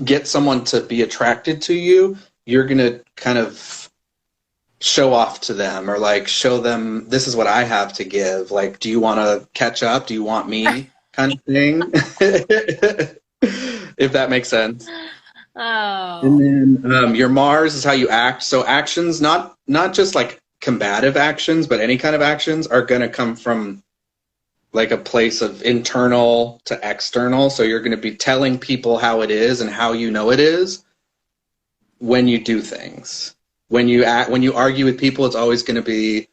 get someone to be attracted to you, you're going to kind of show off to them or like show them, this is what I have to give. Like, do you want to catch up? Do you want me? Kind of thing. If that makes sense. Oh. And then your Mars is how you act. So actions, not just like combative actions, but any kind of actions are going to come from like a place of internal to external. So you're going to be telling people how it is and how you know it is when you do things. When you argue with people, it's always going to be,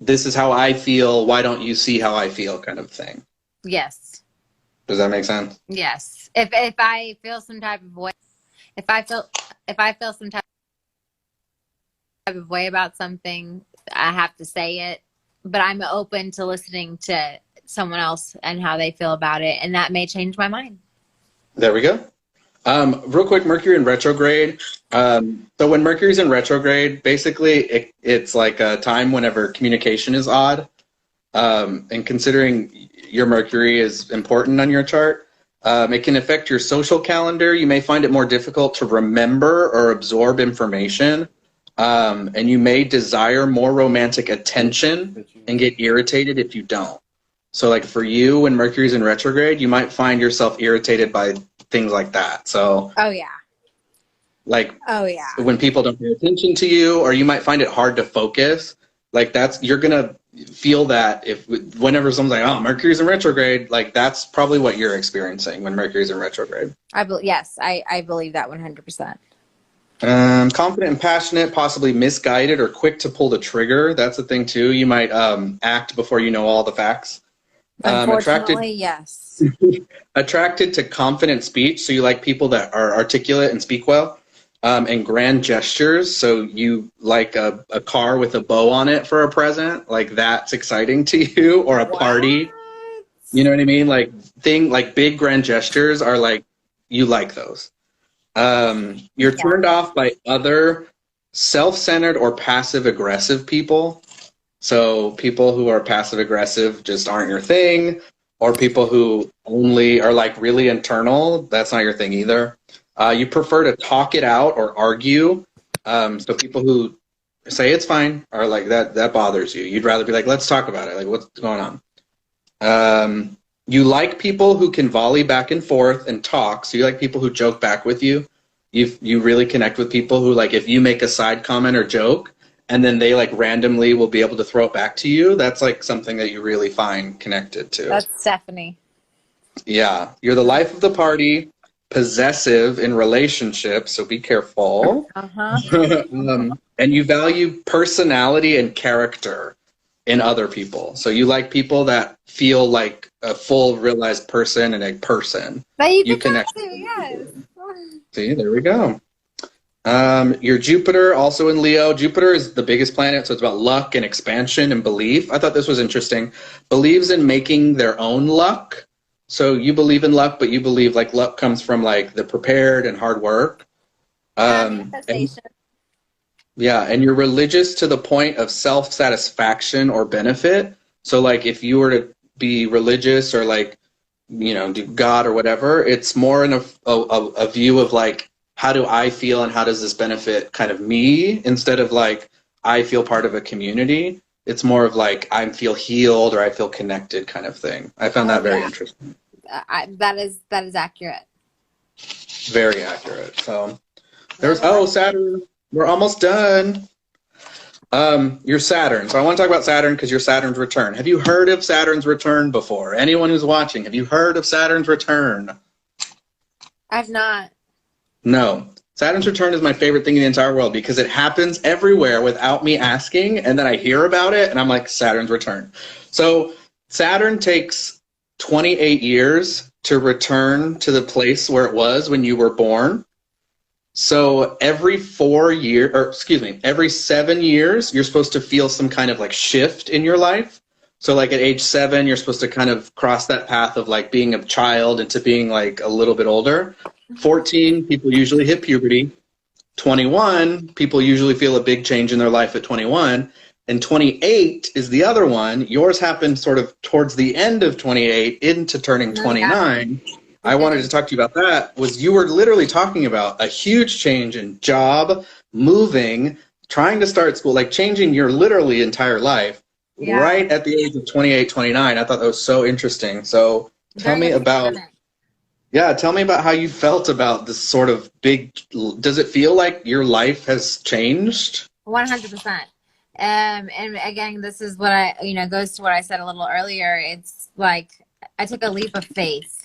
this is how I feel. Why don't you see how I feel, kind of thing. Yes. Does that make sense? Yes. If I feel some type of way, if I feel some type of way about something, I have to say it. But I'm open to listening to someone else and how they feel about it, and that may change my mind. There we go. Real quick, Mercury in retrograde. So when Mercury's in retrograde, basically it's like a time whenever communication is odd. And considering your Mercury is important on your chart, it can affect your social calendar. You may find it more difficult to remember or absorb information. And you may desire more romantic attention and get irritated if you don't. So like for you, when Mercury's in retrograde, you might find yourself irritated by things like that. So oh yeah, like oh yeah, when people don't pay attention to you, or you might find it hard to focus. Like you're gonna feel that whenever someone's like, oh, Mercury's in retrograde, like that's probably what you're experiencing when Mercury's in retrograde. Yes, I believe that 100%. Confident and passionate, possibly misguided or quick to pull the trigger. That's the thing too. You might act before you know all the facts. Attracted Unfortunately, yes. attracted to confident speech. So you like people that are articulate and speak well. And grand gestures. So you like a car with a bow on it for a present. Like that's exciting to you, or a party. You know what I mean? Like big grand gestures are like, you like those. You're turned off by other self-centered or passive-aggressive people. So people who are passive-aggressive just aren't your thing, or people who only are like really internal, that's not your thing either. You prefer to talk it out or argue. So people who say it's fine are like that bothers you. You'd rather be like, let's talk about it. Like, what's going on? You like people who can volley back and forth and talk. So you like people who joke back with you. You really connect with people who, like, if you make a side comment or joke and then they like randomly will be able to throw it back to you, that's like something that you really find connected to. That's Stephanie. Yeah. You're the life of the party, possessive in relationships, so be careful. And you value personality and character in other people. So you like people that feel like a full realized person and a person. But you connect to, yes. See, there we go. Your Jupiter, also in Leo. Jupiter is the biggest planet, so it's about luck and expansion and belief. I thought this was interesting. Believes in making their own luck. So you believe in luck, but you believe like luck comes from like the prepared and hard work. And you're religious to the point of self-satisfaction or benefit. So like if you were to be religious or like, you know, do God or whatever, it's more in a view of like, how do I feel and how does this benefit kind of me, instead of like, I feel part of a community. It's more of like, I feel healed or I feel connected kind of thing. I found that very interesting. That is accurate. Very accurate. So there's, Saturn. We're almost done. Your Saturn. So I want to talk about Saturn because your Saturn's return. Have you heard of Saturn's return before? Anyone who's watching, have you heard of Saturn's return? I've not. No. Saturn's return is my favorite thing in the entire world because it happens everywhere without me asking, and then I hear about it, and I'm like, Saturn's return. So Saturn takes 28 years to return to the place where it was when you were born. So every 7 years, you're supposed to feel some kind of like shift in your life. So like at age 7, you're supposed to kind of cross that path of like being a child into being like a little bit older. 14, people usually hit puberty. 21, people usually feel a big change in their life at 21. And 28 is the other one. Yours happened sort of towards the end of 28 into turning 29. I wanted to talk to you about that. You were literally talking about a huge change in job, moving, trying to start school, like changing your literally entire life right at the age of 28, 29. I thought that was so interesting. So tell me about how you felt about this sort of big, does it feel like your life has changed? 100%. And again, this is what goes to what I said a little earlier. It's like, I took a leap of faith.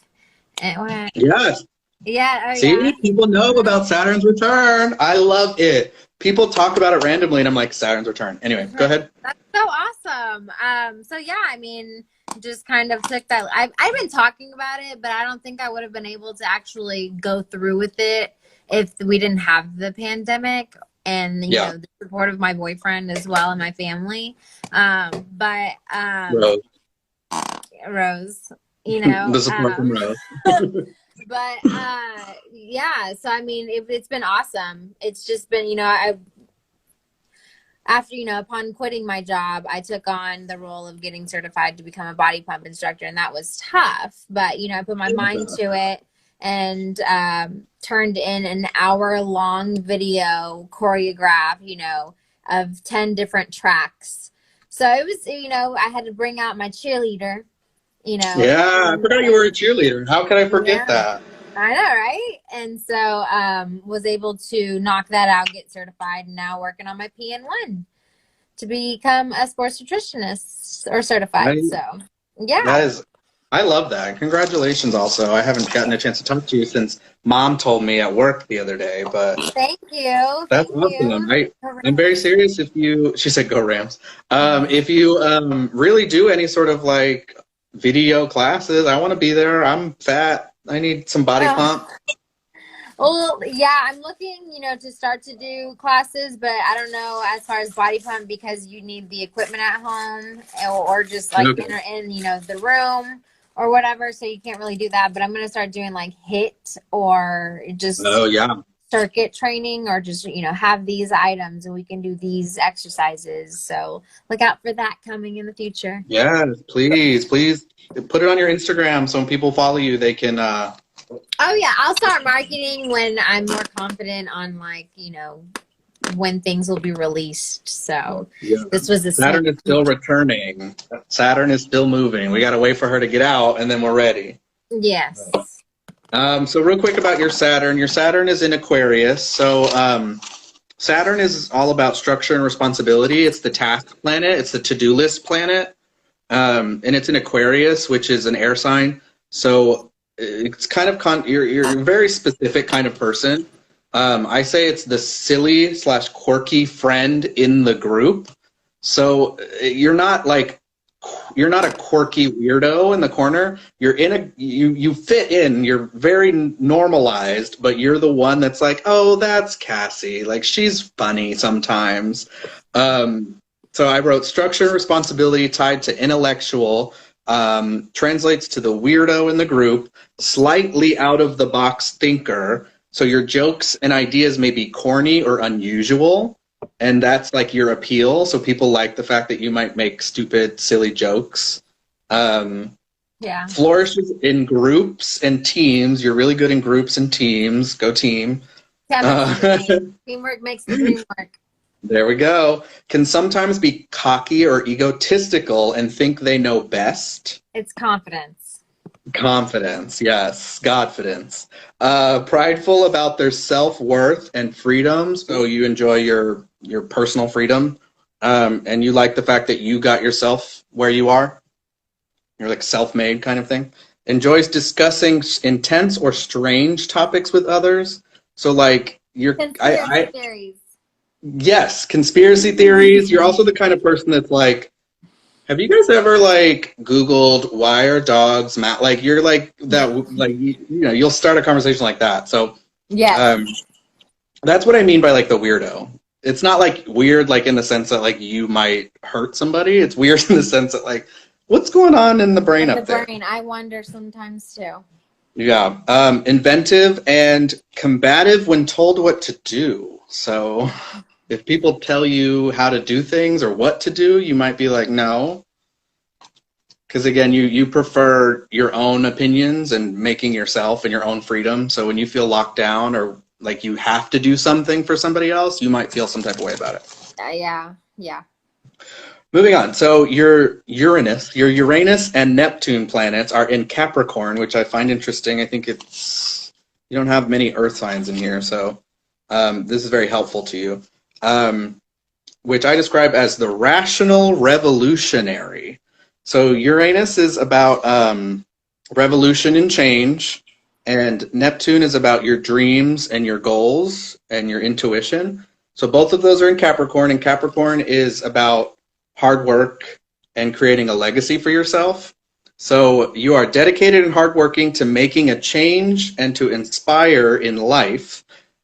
Yes. Yeah. See, people know about Saturn's return. I love it. People talk about it randomly, and I'm like, Saturn's return. Anyway, go ahead. That's so awesome. So yeah, I mean, just kind of took that. I've been talking about it, but I don't think I would have been able to actually go through with it if we didn't have the pandemic and you know the support of my boyfriend as well and my family. Rose. You know, the support from Rose. But yeah, so I mean, it's been awesome. It's just been, upon quitting my job, I took on the role of getting certified to become a body pump instructor, and that was tough. But I put my mind to it and turned in an hour-long video choreograph, of 10 different tracks. So it was, I had to bring out my cheerleader. Yeah, I forgot you were a cheerleader. How could I forget that? I know, right? And so was able to knock that out, get certified, and now working on my PN1 to become a sports nutritionist or certified. I love that. Congratulations also. I haven't gotten a chance to talk to you since Mom told me at work the other day, but thank you. That's awesome. I'm very serious. She said go Rams. If you really do any sort of like video classes. I want to be there. I'm fat. I need some body pump. Well, yeah, I'm looking, to start to do classes, but I don't know as far as body pump because you need the equipment at home or just like in the room or whatever. So you can't really do that. But I'm going to start doing like HIIT or just circuit training or just, have these items and we can do these exercises. So look out for that coming in the future. Yes, please put it on your Instagram so when people follow you, they can, Oh yeah, I'll start marketing when I'm more confident on when things will be released. So this was Saturn is still returning. Saturn is still moving. We got to wait for her to get out and then we're ready. Yes. So real quick about your Saturn. Your Saturn is in Aquarius. So Saturn is all about structure and responsibility. It's the task planet. It's the to-do list planet. And it's in Aquarius, which is an air sign. So it's kind of you're a very specific kind of person. I say it's the silly / quirky friend in the group. So you're not a quirky weirdo in the corner. You're you fit in. You're very normalized, but you're the one that's like, oh, that's Cassie. Like she's funny sometimes. So I wrote structure and responsibility tied to intellectual. Translates to the weirdo in the group, slightly out of the box thinker. So your jokes and ideas may be corny or unusual, and that's like your appeal. So people like the fact that you might make stupid, silly jokes. Flourishes in groups and teams. You're really good in groups and teams. Go team. Teamwork makes the dream work. There we go. Can sometimes be cocky or egotistical and think they know best. It's confidence. Confidence, yes. Godfidence. Prideful about their self-worth and freedom. So you enjoy your personal freedom. And you like the fact that you got yourself where you are. You're like self-made kind of thing. Enjoys discussing intense or strange topics with others. So like conspiracy theories. Yes, conspiracy theories. You're also the kind of person that's like, have you guys ever like Googled why are dogs mad? Like you're like that, like you'll start a conversation like that. So that's what I mean by like the weirdo. It's not like weird like in the sense that like you might hurt somebody. It's weird in the sense that like what's going on in the brain up there? I wonder sometimes too. Yeah, inventive and combative when told what to do. So if people tell you how to do things or what to do, you might be like, no. Because again, you prefer your own opinions and making yourself and your own freedom. So when you feel locked down or like you have to do something for somebody else, you might feel some type of way about it. Yeah. Moving on. So your Uranus and Neptune planets are in Capricorn, which I find interesting. I think you don't have many earth signs in here. So this is very helpful to you. Which I describe as the rational revolutionary. So Uranus is about revolution and change, and Neptune is about your dreams and your goals and your intuition. So both of those are in Capricorn, and Capricorn is about hard work and creating a legacy for yourself. So you are dedicated and hardworking to making a change and to inspire in life.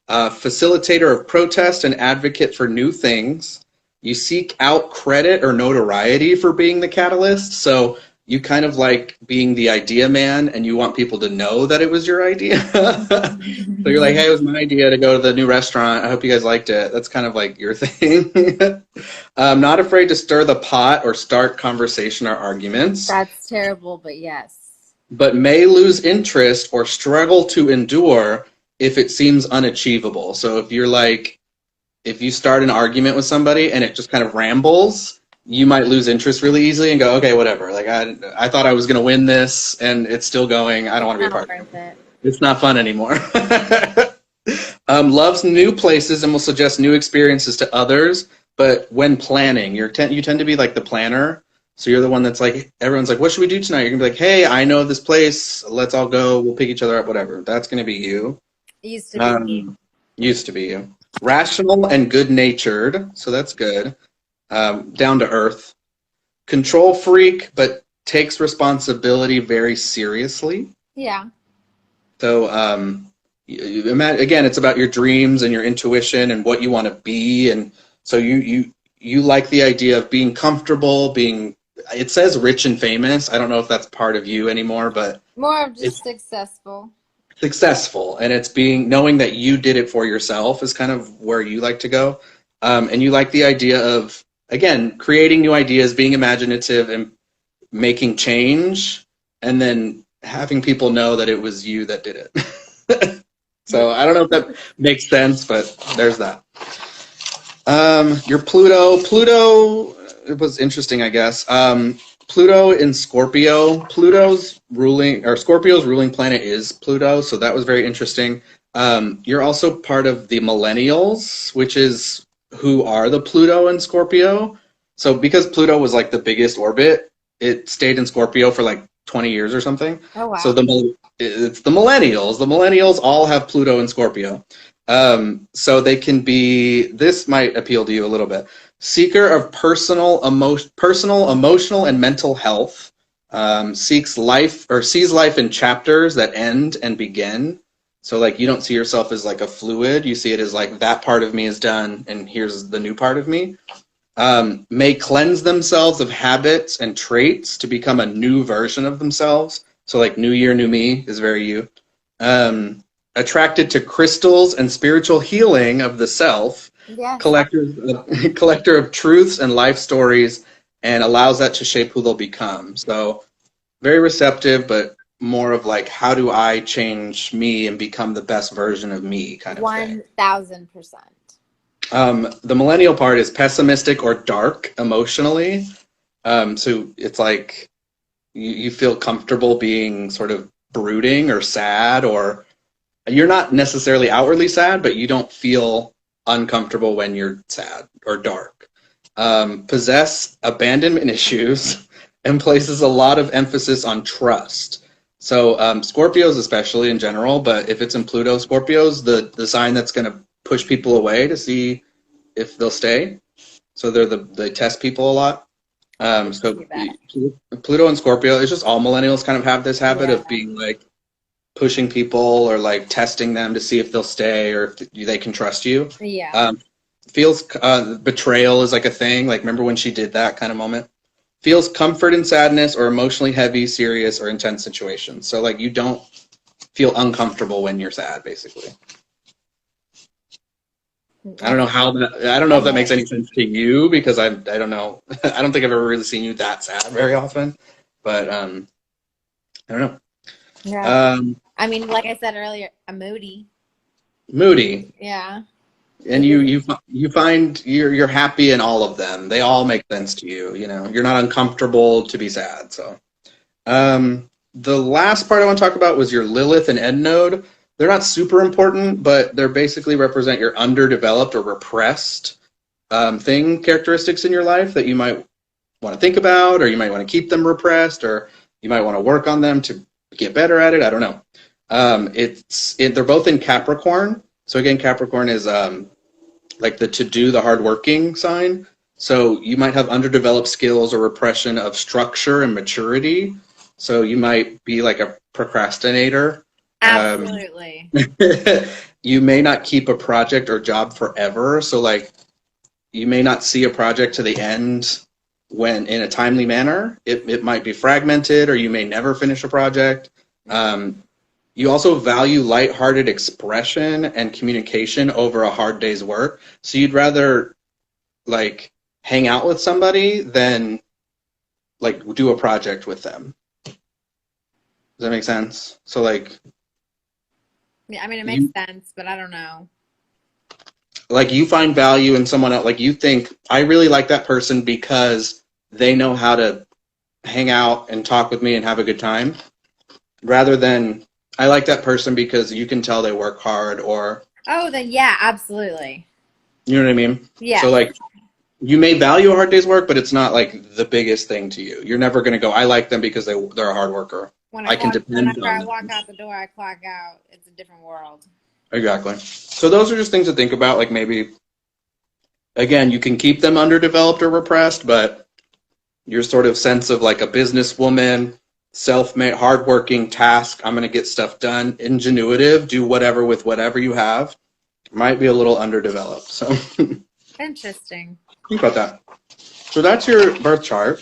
Facilitator of protest and advocate for new things. You seek out credit or notoriety for being the catalyst. So you kind of like being the idea man and you want people to know that it was your idea. So you're like, hey, it was my idea to go to the new restaurant. I hope you guys liked it. That's kind of like your thing. Not afraid to stir the pot or start conversation or arguments. That's terrible, but yes. But may lose interest or struggle to endure if it seems unachievable. So if you start an argument with somebody and it just kind of rambles, you might lose interest really easily and go, okay, whatever. Like I thought I was going to win this and it's still going. I don't want to be a part of it. It's not fun anymore. Loves new places and will suggest new experiences to others. But when planning, you tend to be like the planner. So you're the one that's like, everyone's like, what should we do tonight? You're going to be like, hey, I know this place. Let's all go. We'll pick each other up, whatever. That's going to be you. Used to be you. Rational and good-natured, so that's good. Down to earth. Control freak, but takes responsibility very seriously. Yeah. So again, it's about your dreams and your intuition and what you want to be, and so you like the idea of being comfortable, being. It says rich and famous. I don't know if that's part of you anymore, but more of just successful, and it's being knowing that you did it for yourself is kind of where you like to go, and you like the idea of, again, creating new ideas, being imaginative, and making change, and then having people know that it was you that did it. So I don't know if that makes sense, but there's that. Your Pluto, it was interesting, I guess. Pluto in Scorpio. Scorpio's ruling planet is Pluto, so that was very interesting. You're also part of the millennials, which is who are the Pluto in Scorpio. So because Pluto was like the biggest orbit, it stayed in Scorpio for like 20 years or something. Oh, wow. So it's the millennials. The millennials all have Pluto in Scorpio. So they can be, this might appeal to you a little bit, seeker of personal, emotional, and mental health, sees life in chapters that end and begin. So like you don't see yourself as like a fluid. You see it as like that part of me is done and here's the new part of me. May cleanse themselves of habits and traits to become a new version of themselves. So like new year, new me is very you. Attracted to crystals and spiritual healing of the self. Yes. Collector of truths and life stories, and allows that to shape who they'll become. So very receptive, but more of like, how do I change me and become the best version of me kind of thing. 1000%. The millennial part is pessimistic or dark emotionally. So it's like you feel comfortable being sort of brooding or sad, or you're not necessarily outwardly sad, but you don't feel uncomfortable when you're sad or dark. Possess abandonment issues and places a lot of emphasis on trust. So Scorpios especially in general, but if it's in Pluto, Scorpios, the sign that's going to push people away to see if they'll stay. So they test people a lot. So Pluto and Scorpio, it's just all millennials kind of have this habit of being like pushing people or like testing them to see if they'll stay or if they can trust you. Yeah. Feels betrayal is like a thing. Like remember when she did that kind of moment? Feels comfort in sadness or emotionally heavy, serious, or intense situations. So like you don't feel uncomfortable when you're sad, basically. I don't know if that makes any sense to you, because I don't know. I don't think I've ever really seen you that sad very often, but I don't know. Yeah. I mean, like I said earlier, I'm moody. Moody. Yeah. And you find you're happy in all of them. They all make sense to you. You know, you're not uncomfortable to be sad. So, the last part I want to talk about was your Lilith and End node. They're not super important, but they're basically represent your underdeveloped or repressed characteristics in your life that you might want to think about, or you might want to keep them repressed, or you might want to work on them to get better at it. I don't know. They're both in Capricorn. So again, Capricorn is like the hardworking sign. So you might have underdeveloped skills or repression of structure and maturity. So you might be like a procrastinator. Absolutely. You may not keep a project or job forever. So like you may not see a project to the end when in a timely manner. It might be fragmented, or you may never finish a project. You also value lighthearted expression and communication over a hard day's work. So you'd rather like hang out with somebody than like do a project with them. Does that make sense? So like, yeah, I mean, it makes sense, but I don't know. Like you find value in someone else. Like you think, I really like that person because they know how to hang out and talk with me and have a good time, rather than I like that person because you can tell they work hard, or... Oh, then yeah, absolutely. You know what I mean? Yeah. So like, you may value a hard day's work, but it's not like the biggest thing to you. You're never going to go, I like them because they're a hard worker. Whenever I walk out the door, I clock out. It's a different world. Exactly. So those are just things to think about. Like maybe, again, you can keep them underdeveloped or repressed, but your sort of sense of like a businesswoman, self-made, hardworking, task, I'm going to get stuff done, ingenuitive, do whatever with whatever you have, might be a little underdeveloped. So Interesting. think about that. So that's your birth chart.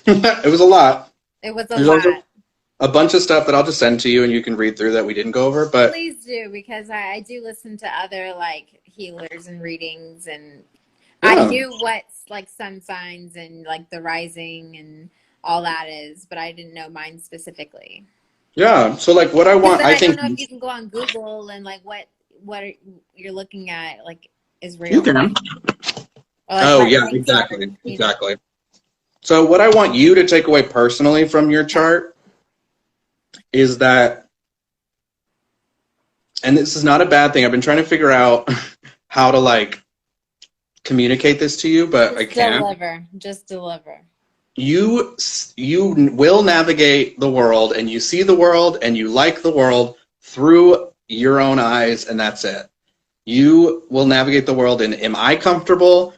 It was a lot. It was a There's lot. also a bunch of stuff that I'll just send to you and you can read through that we didn't go over. But Please do, because I do listen to other like healers and readings, and yeah. I knew what like sun signs and like the rising and all that is, but I didn't know mine specifically. Yeah. So like what I want, Then I I think don't know if you can go on Google and like what you're looking at like is real. you can. Or, like, Oh my yeah, things exactly. are, you know. Exactly. So what I want you to take away personally from your chart is that, and this is not a bad thing, I've been trying to figure out how to like communicate this to you, but I can't. Just deliver. You will navigate the world, and you see the world, and you like the world through your own eyes, and that's it. You will navigate the world in, am I comfortable?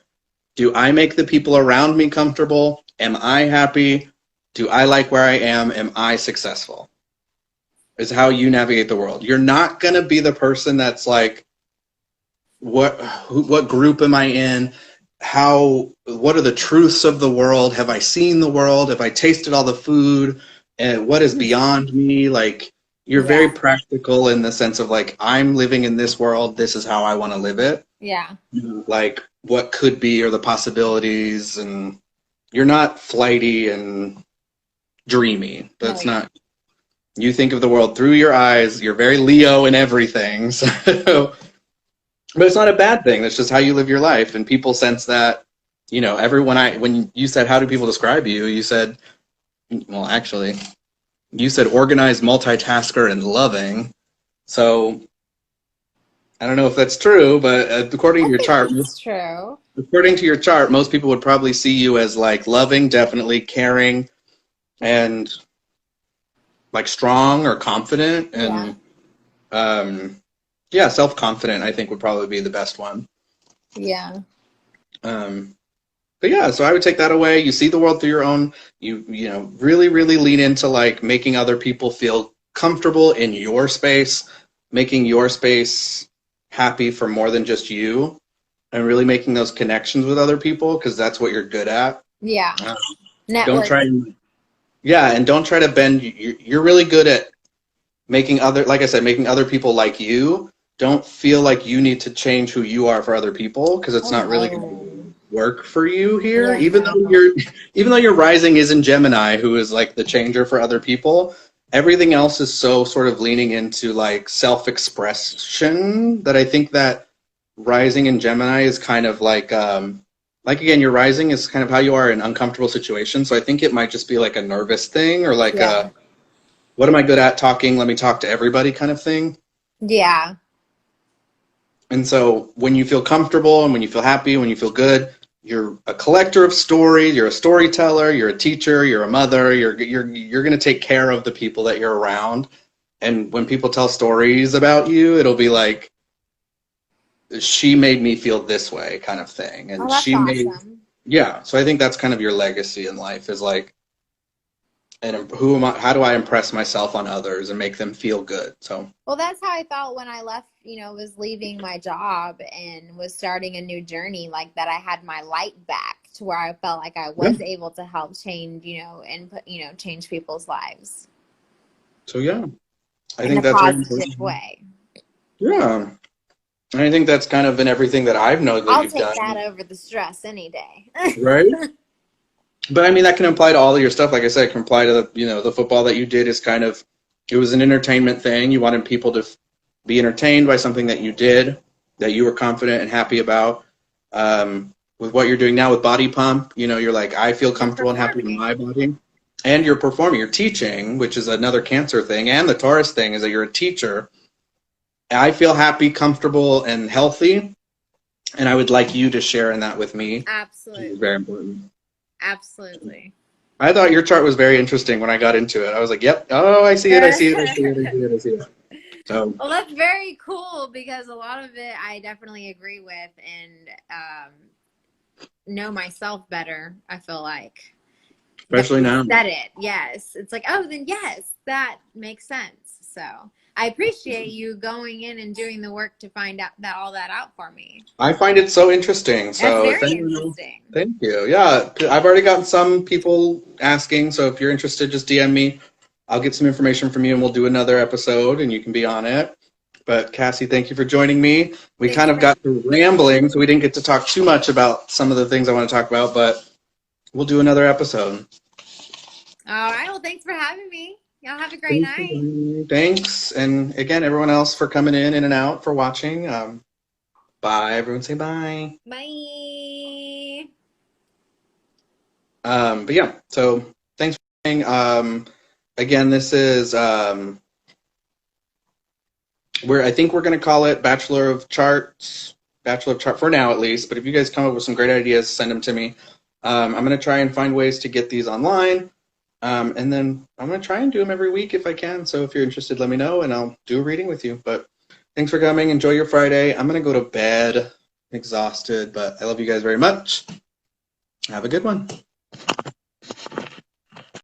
Do I make the people around me comfortable? Am I happy? Do I like where I am? Am I successful? Is how you navigate the world. You're not going to be the person that's like, what group am I in? What are the truths of the world? Have I seen the world? Have I tasted all the food? And what is beyond me? Like, you're very practical in the sense of like, I'm living in this world. This is how I want to live it. Yeah. Like what could be or the possibilities, and you're not flighty and dreamy. That's not, you think of the world through your eyes. You're very Leo in everything. So, but it's not a bad thing. That's just how you live your life. And people sense that, you know, when you said, how do people describe you? You said, well, actually, you said organized, multitasker, and loving. So I don't know if that's true, but according to your chart, it's true. According to your chart, most people would probably see you as like loving, definitely caring, and like strong or confident, and self-confident. I think would probably be the best one. Yeah. But yeah, so I would take that away. You see the world through your own. You know, really, really lean into like making other people feel comfortable in your space, making your space happy for more than just you, and really making those connections with other people, because that's what you're good at. Yeah. Don't try to bend. You're really good at making making other people like you. Don't feel like you need to change who you are for other people, because it's not really going to work for you here. Even though your rising is in Gemini, who is like the changer for other people, everything else is so sort of leaning into like self-expression that I think that rising in Gemini is kind of like again, your rising is kind of how you are in uncomfortable situations. So I think it might just be like a nervous thing, or like what am I good at? Talking, let me talk to everybody kind of thing. Yeah. And so when you feel comfortable and when you feel happy, when you feel good, you're a collector of stories, you're a storyteller, you're a teacher, you're a mother, you're going to take care of the people that you're around. And when people tell stories about you, it'll be like, she made me feel this way kind of thing. And that's awesome. So I think that's kind of your legacy in life, is like, and who am I, how do I impress myself on others and make them feel good? So, well, that's how I felt when I left, was leaving my job and was starting a new journey, like that I had my light back to where I felt like I was able to help change, and change people's lives. So, I think that's in a positive way. Yeah. And I think that's kind of in everything that I've known that you've done. I'll take that over the stress any day. Right? But I mean, that can apply to all of your stuff. Like I said, it can apply to the football that you did is kind of, it was an entertainment thing. You wanted people to be entertained by something that you did, that you were confident and happy about. With what you're doing now with Body Pump, you're like, I feel comfortable and happy in my body. And you're performing, you're teaching, which is another Cancer thing. And the Taurus thing is that you're a teacher. I feel happy, comfortable, and healthy. And I would like you to share in that with me. Absolutely. It's very important. Absolutely. I thought your chart was very interesting when I got into it. I was like, yep. Oh, I see it. I see it. So. Well, that's very cool, because a lot of it I definitely agree with and know myself better, I feel like. especially now. Said it. Yes. It's like, oh, then yes, that makes sense. So I appreciate you going in and doing the work to find out all that out for me. I find it so interesting. So that's very interesting. Thank you. Yeah, I've already gotten some people asking. So if you're interested, just DM me. I'll get some information from you, and we'll do another episode, and you can be on it. But Cassie, thank you for joining me. We kind of got through rambling, so we didn't get to talk too much about some of the things I want to talk about, but we'll do another episode. All right. Well, thanks for having me. Y'all have a great night. Thanks. And again, everyone else for coming in and out, for watching. Bye. Everyone say bye. Bye. But yeah, so thanks for watching. Again, this is... I think we're going to call it Bachelor of Charts for now at least. But if you guys come up with some great ideas, send them to me. I'm going to try and find ways to get these online. And then I'm going to try and do them every week if I can. So if you're interested, let me know and I'll do a reading with you. But thanks for coming. Enjoy your Friday. I'm going to go to bed. I'm exhausted, but I love you guys very much. Have a good one.